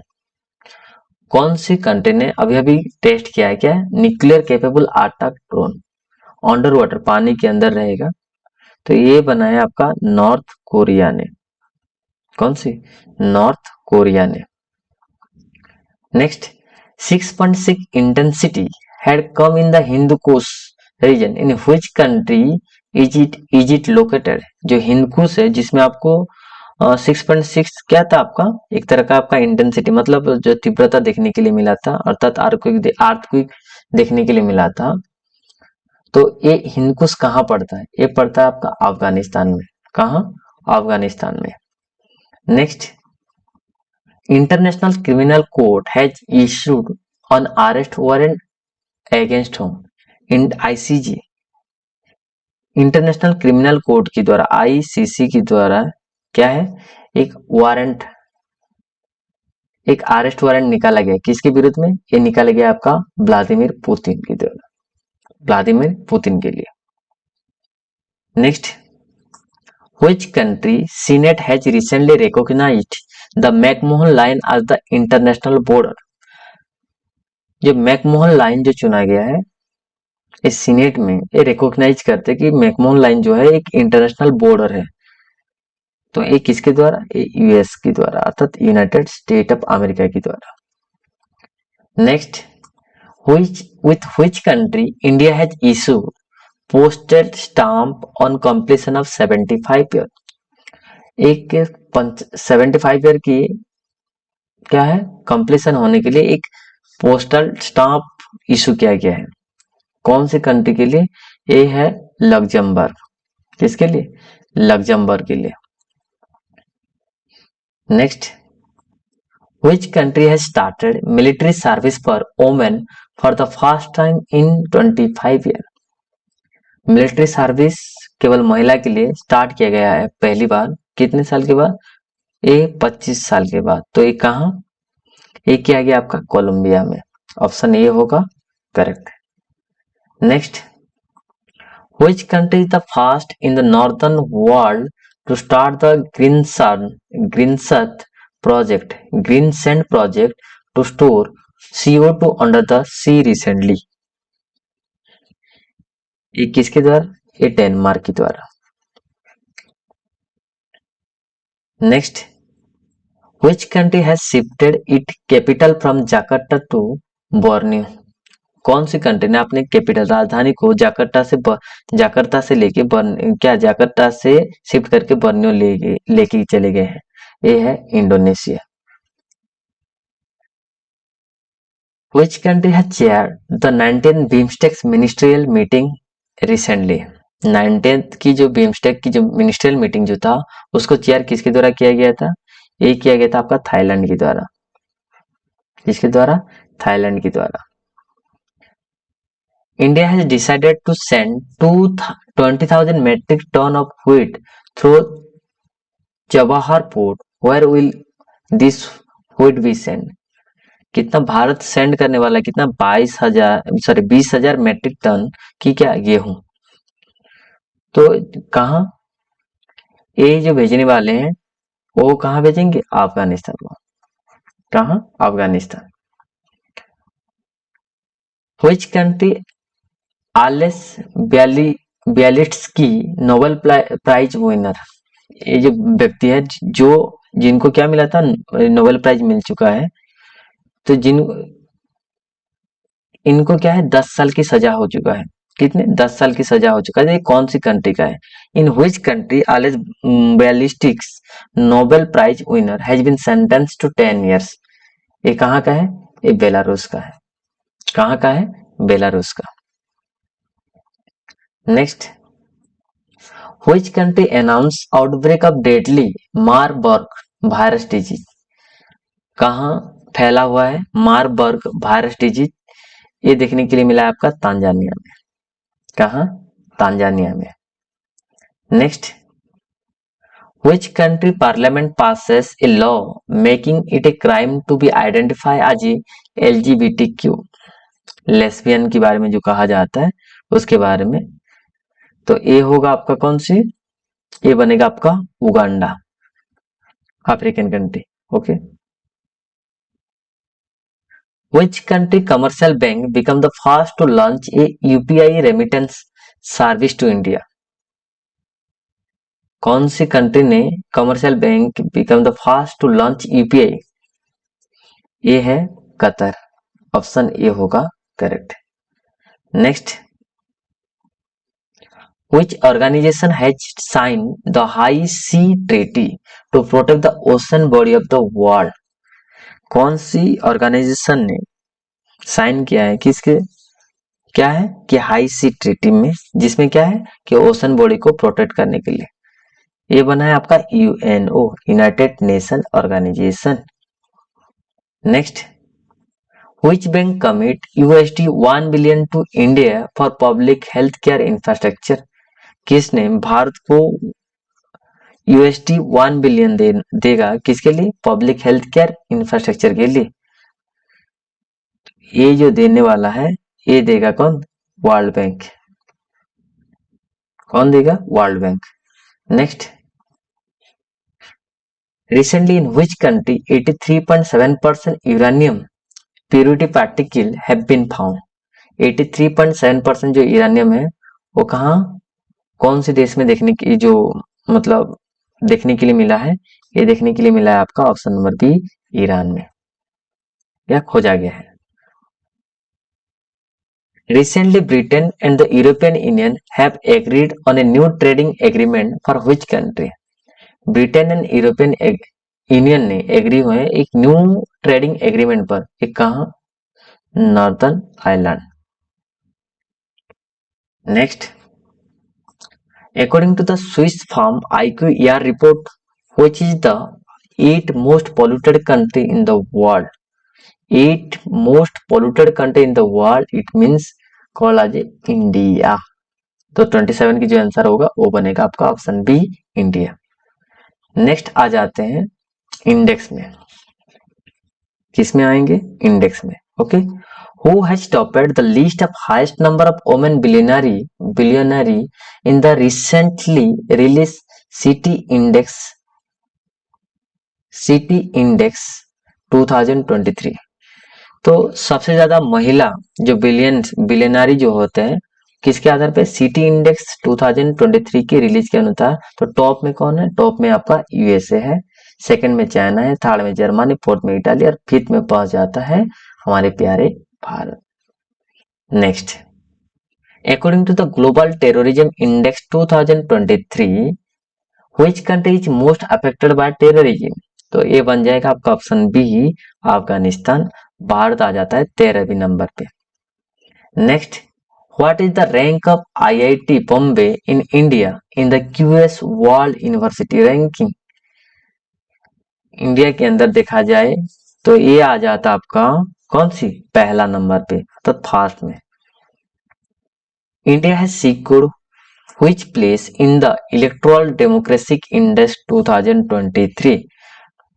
कौन सी कंट्री ने अभी अभी टेस्ट किया है क्या? Nuclear capable attack drone, under water, पानी के अंदर रहेगा। तो ये बनाया आपका नॉर्थ कोरिया ने। कौन सी? नॉर्थ कोरिया ने। Next, 6.6 intensity had come in the Hindu Kush region in which country is it located? जो हिंदकुश है जिसमें आपको 6.6 क्या था आपका? एक तरह का आपका इंटेंसिटी, मतलब जो तीव्रता देखने के लिए मिला था, अर्थात अर्थक्वेक देखने के लिए मिला था। तो ये हिंदकुश कहाँ पड़ता है? ये पड़ता है आपका अफगानिस्तान में। कहाँ? अफगानिस्तान में। Next, international criminal court has issued on arrest warrant against home in ICJ? International criminal court की द्वारा, आईसीसी की द्वारा क्या है? एक वारंट, एक अरेस्ट वारंट निकाला गया। किसके विरुद्ध में? ये निकाला गया आपका व्लादिमीर पुतिन की द्वारा, व्लादिमीर पुतिन के लिए। Next, which country senate has recently recognised the McMahon line as the international border? जो मैकमोहन लाइन जो चुना गया है, इस सीनेट में ये रिकॉग्नाइज करते कि मैकमोहन लाइन जो है एक इंटरनेशनल बॉर्डर है। तो ये किसके द्वारा? ये यूएस की द्वारा, अर्थात यूनाइटेड स्टेट ऑफ अमेरिका की द्वारा। Next, with which country India has issued postal stamp on completion of 75 year? एक 75 ईयर की क्या है? कंप्लीशन होने के लिए एक पोस्टल स्टाम्प इशू किया गया है। कौन सी कंट्री के लिए? ये है लग्जमबर्ग। किसके लिए? लग्जमबर्ग के लिए। Next, which country has started military service for women for the first time in 25 years? Military service केवल महिला के लिए स्टार्ट किया गया है पहली बार। कितने साल के बाद? ये 25 साल के बाद। तो ये कहाँ? ये किया गया आपका कोलंबिया में। ऑप्शन ए होगा correct. Next, which country is the first in the northern world to start the Greensand project to store CO2 under the sea recently? ये किसके द्वारा? ये डेनमार्क के द्वारा। Next, which country has shifted its capital from Jakarta to Borneo? कौन सी कंट्री ने अपने कैपिटल, राजधानी को जाकर्ता से लेके जाकर्ता से शिफ्ट करके बर्नियो लेके चले गए हैं? ये है Indonesia. Which country has chaired the 19th BIMSTEC ministerial meeting recently? 19th की जो BIMSTEC की जो मिनिस्ट्रियल मीटिंग जो था उसको चेयर किसके द्वारा किया गया था? ये किया गया था आपका थाईलैंड के द्वारा। किसके द्वारा? थाईलैंड के द्वारा। India has decided to send 20,000 metric ton of wheat through Chabahar port. Where will this wheat be sent? कितना भारत सेंड करने वाला है? कितना? 20,000 मेट्रिक टन की क्या? गेहूं। तो कहाँ ये जो भेजने वाले हैं वो कहाँ भेजेंगे? अफगानिस्तान को। कहाँ? Afghanistan. Which country Ales Bialiatski Nobel prize winner? ये जो व्यक्ति है जो जिनको क्या मिला था? नोबेल प्राइज मिल चुका है। तो इनको क्या है? 10 साल की सजा हो चुका है। कितने? 10 साल की सजा हो चुका है। ये कौन सी कंट्री का है? In which country Ales Bialiatski Nobel prize winner has been sentenced to 10 years? ये कहाँ का है? ये बेलारूस का है। कहाँ का है? बेलारूस का। Next, which country announce outbreak of deadly Marburg virus disease? कहाँ फैला हुआ है मारबर्ग वायरस डिजीज? ये देखने के लिए मिला है आपका तांजानिया में। कहाँ? तांजानिया में। Next, which country parliament passes a law making it a crime to be identified as a LGBTQ? Lesbian के बारे में जो कहा जाता है उसके बारे में। तो ये होगा आपका कौन सी? ये बनेगा आपका Uganda, African country. Okay. Which country commercial bank become the first to launch a UPI remittance service to India? कौन सी कंट्री ने commercial bank become the first to launch UPI? ये है कतर। ऑप्शन ए होगा correct. Next, which organization has signed the High Sea Treaty to protect the ocean body of the world? कौन सी ऑर्गेनाइजेशन ने साइन किया है? किसके? क्या है कि हाई सी ट्रीटी में, जिसमें क्या है कि ओशन बॉडी को प्रोटेक्ट करने के लिए। ये बना है आपका UNO, United Nation Organisation. Next, which bank commit $1 billion to India for public health care infrastructure? किसने भारत को $1 बिलियन देगा? किसके लिए? पब्लिक हेल्थ केयर इंफ्रास्ट्रक्चर के लिए। ये जो देने वाला है ये देगा कौन? World bank. कौन देगा? World bank. Next, recently in which country 83.7% uranium purity particle have been found? 83.7% जो यूरेनियम है वो कहाँ, कौन से देश में देखने की जो मतलब देखने के लिए मिला है? ये देखने के लिए मिला है आपका ऑप्शन नंबर बी, ईरान में। यह खोजा गया है। Recently, Britain and the European Union have agreed on a new trading agreement for which country? Britain and European Union ने एग्री हुए एक न्यू ट्रेडिंग एग्रीमेंट पर। एक कहाँ? Northern Ireland. Next, according to the Swiss firm IQ air report, which is the 8 most polluted country in the world? 8 most polluted country in the world, it means call आज इंडिया। तो 27 की जो आंसर होगा वो बनेगा आपका ऑप्शन बी, इंडिया। नेक्स्ट आ जाते हैं इंडेक्स में। किस में आएंगे? इंडेक्स में। Okay. Who has topped the list of highest number of women billionaire in the recently released City Index 2023? तो सबसे ज्यादा महिला जो बिलियनरी जो होते हैं किसके आधार पे? सिटी इंडेक्स 2023 की रिलीज के अनुसार। तो टॉप में कौन है? टॉप में आपका यूएसए है, सेकंड में चाइना है, थर्ड में जर्मनी, फोर्थ में इटाली और फिफ्थ में पहुंच जाता है हमारे प्यारे Bharat. Next, according to the global terrorism index 2023, which country is most affected by terrorism? तो ये बन जाएगा आपका ऑप्शन बी अफगानिस्तान। भारत आ जाता है 13वें नंबर पे। Next, what is the rank of IIT Bombay in India in the QS world university ranking? India के अंदर देखा जाए तो ये आ जाता आपका कौन सी, पहला नंबर पे, तो फर्स्ट में। India has secured which place in the electoral democratic index 2023?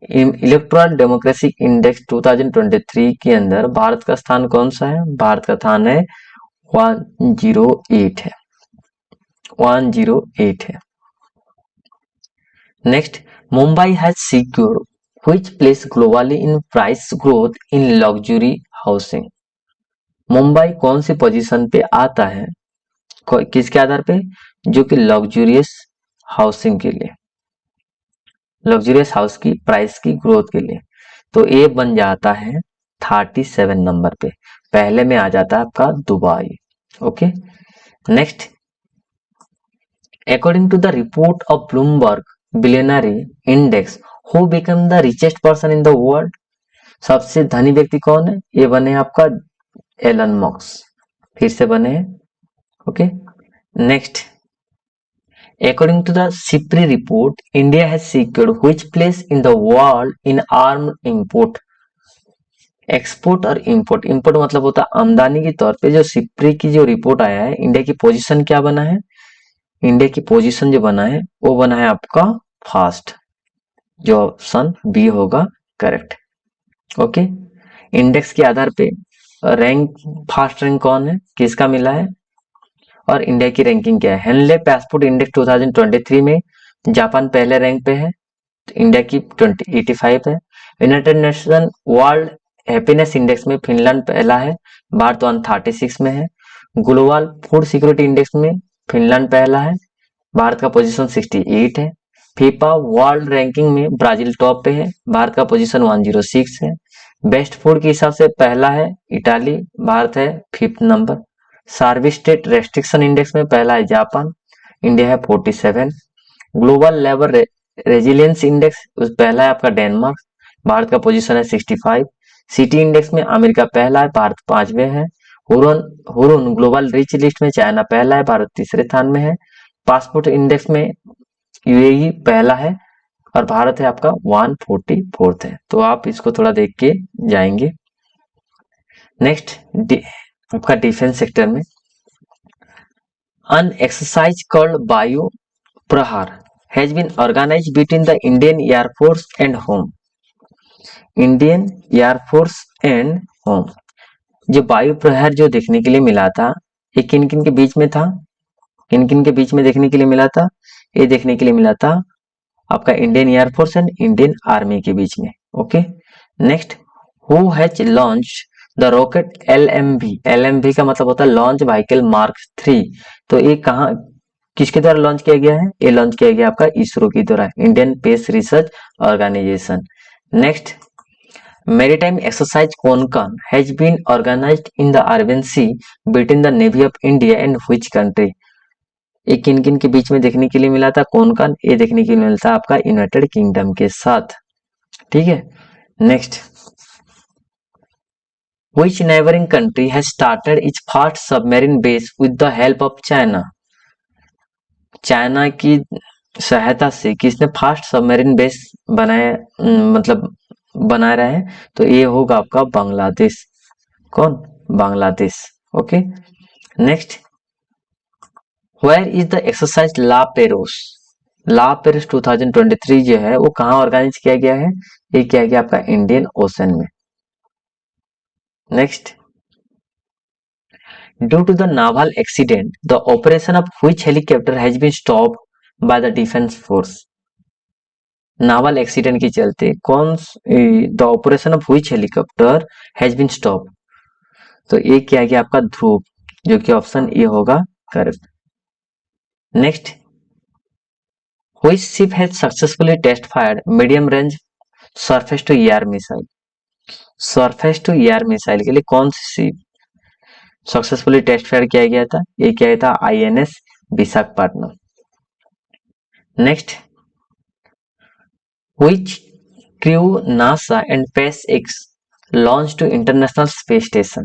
Electoral democratic index 2023 के अंदर भारत का स्थान कौन सा है? भारत का स्थान है 108 है, 108 है। Next, Mumbai has secured which place globally in price growth in luxury housing? Mumbai कौन सी पोजीशन पे आता है, किसके आधार पे? जो कि लग्जूरियस हाउसिंग के लिए, लग्जूरियस हाउस की प्राइस की ग्रोथ के लिए। तो ये बन जाता है 37 नंबर पे, पहले में आ जाता है आपका Dubai. Okay, next, according to the report of Bloomberg billionaire index, who become the richest person in the world? सबसे धनी व्यक्ति कौन है? ये बने आपका एलन मस्क, फिर से बने हैं। Okay, next, according to the SIPRI report, India has secured which place in the world in armed import? Export और इंपोर्ट, इंपोर्ट मतलब होता है आमदनी के तौर पे। जो सिप्री की जो रिपोर्ट आया है, इंडिया की पोजीशन क्या बना है? इंडिया की पोजीशन जो बना है वो बना है आपका फर्स्ट, जो ऑप्शन बी होगा करेक्ट। ओके, इंडेक्स के आधार पे रैंक, फर्स्ट रैंक कौन है, किसका मिला है, और इंडिया की रैंकिंग क्या है? हेनले पासपोर्ट इंडेक्स 2023 में जापान पहले रैंक पे है, तो इंडिया की 85 है। United nation world happiness index में फिनलैंड पहला है, भारत 136 में है। ग्लोबल फूड सिक्योरिटी इंडेक्स में फिनलैंड पहला है, भारत का पोजीशन 68 है। फीफा वर्ल्ड रैंकिंग में ब्राजील टॉप पे है, भारत का पोजीशन 106 है। बेस्ट फूड के हिसाब से पहला है इटाली, भारत है 5th number. Service state restriction index में पहला है जापान, इंडिया है 47। ग्लोबल लेबर रेजिलियंस इंडेक्स पहला है आपका डेनमार्क, भारत का पोजीशन है 65। सिटी इंडेक्स में अमेरिका पहला है, भारत 5वें है। Hurun Hurun global rich list में चाइना पहला है, भारत तीसरे स्थान में है। पासपोर्ट इंडेक्स में यूएई पहला है और भारत है आपका 144th है। तो आप इसको थोड़ा देख के जाएंगे। नेक्स्ट, आपका डिफेंस सेक्टर में an exercise called Bayu Prahar has been organized between the Indian Air Force and Home. Indian Air Force and Home, जो वायु प्रहार जो देखने के लिए मिला था, ये किन किन के बीच में था, किन किन के बीच में देखने के लिए मिला था? ये देखने के लिए मिला था आपका Indian air force and Indian army के बीच में। Okay, next, who has launch the rocket LMV? LMV का मतलब होता है लॉन्च व्हीकल मार्क 3। तो ये कहाँ, किसके द्वारा लॉन्च किया गया है? ये लॉन्च किया गया आपका इसरो के द्वारा, Indian space research organisation. Next, maritime exercise Konkan has been organised in the Arabian sea between the navy of India and which country? ये किन किन के बीच में देखने के लिए मिला था कोनकन? ये देखने के लिए मिलता है आपका यूनाइटेड किंगडम के साथ। ठीक है, next, Which neighboring country has started its first submarine base with the help of China? China की सहायता से किसने फर्स्ट सबमरीन बेस बनाया, मतलब बना रहा है? तो ये होगा आपका बांग्लादेश। कौन? Bangladesh. Okay, next, where is the exercise La Perouse? La Perouse 2023 जो है वो कहाँ ऑर्गेनाइज किया गया है? ये किया गया आपका इंडियन ओशन में। Next, due to the naval accident, the operation of which helicopter has been stopped by the defense force? Naval accident के चलते कौन, the operation of which helicopter has been stop? तो ये क्या गया आपका ध्रुव, जो कि ऑप्शन ए होगा correct. Next, which ship has successfully test fired medium range surface to air missile? Surface to air missile के लिए कौन सी शिप सक्सेसफुली टेस्ट फायर किया गया था? ये क्या था? INS Visakhapatnam. Next, which crew NASA and SpaceX launched to International Space Station.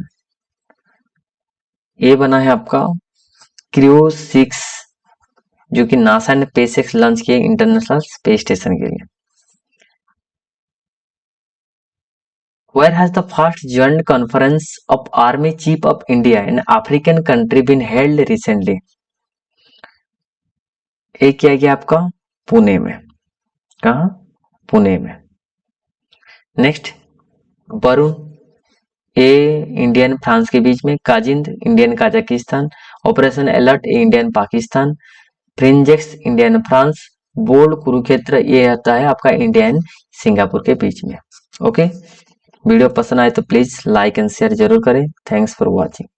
ये बना है आपका क्रू 6 जो कि नासा ने SpaceX लॉन्च किया इंटरनेशनल स्पेस स्टेशन के लिए. Where has the first joint conference of Army Chief of India and African country been held recently? एक किया गया आपका पुणे में. कहा? पुणे में. Next Varuna a Indian France के बीच में, Kazind Indian Kazakhstan, operation alert a Indian Pakistan, Frinjex Indian France, bold Kurukshetra ये आता है आपका इंडिया एंड सिंगापुर के बीच में. ओके, वीडियो पसंद आए तो प्लीज लाइक एंड शेयर जरूर करें. Thanks for watching.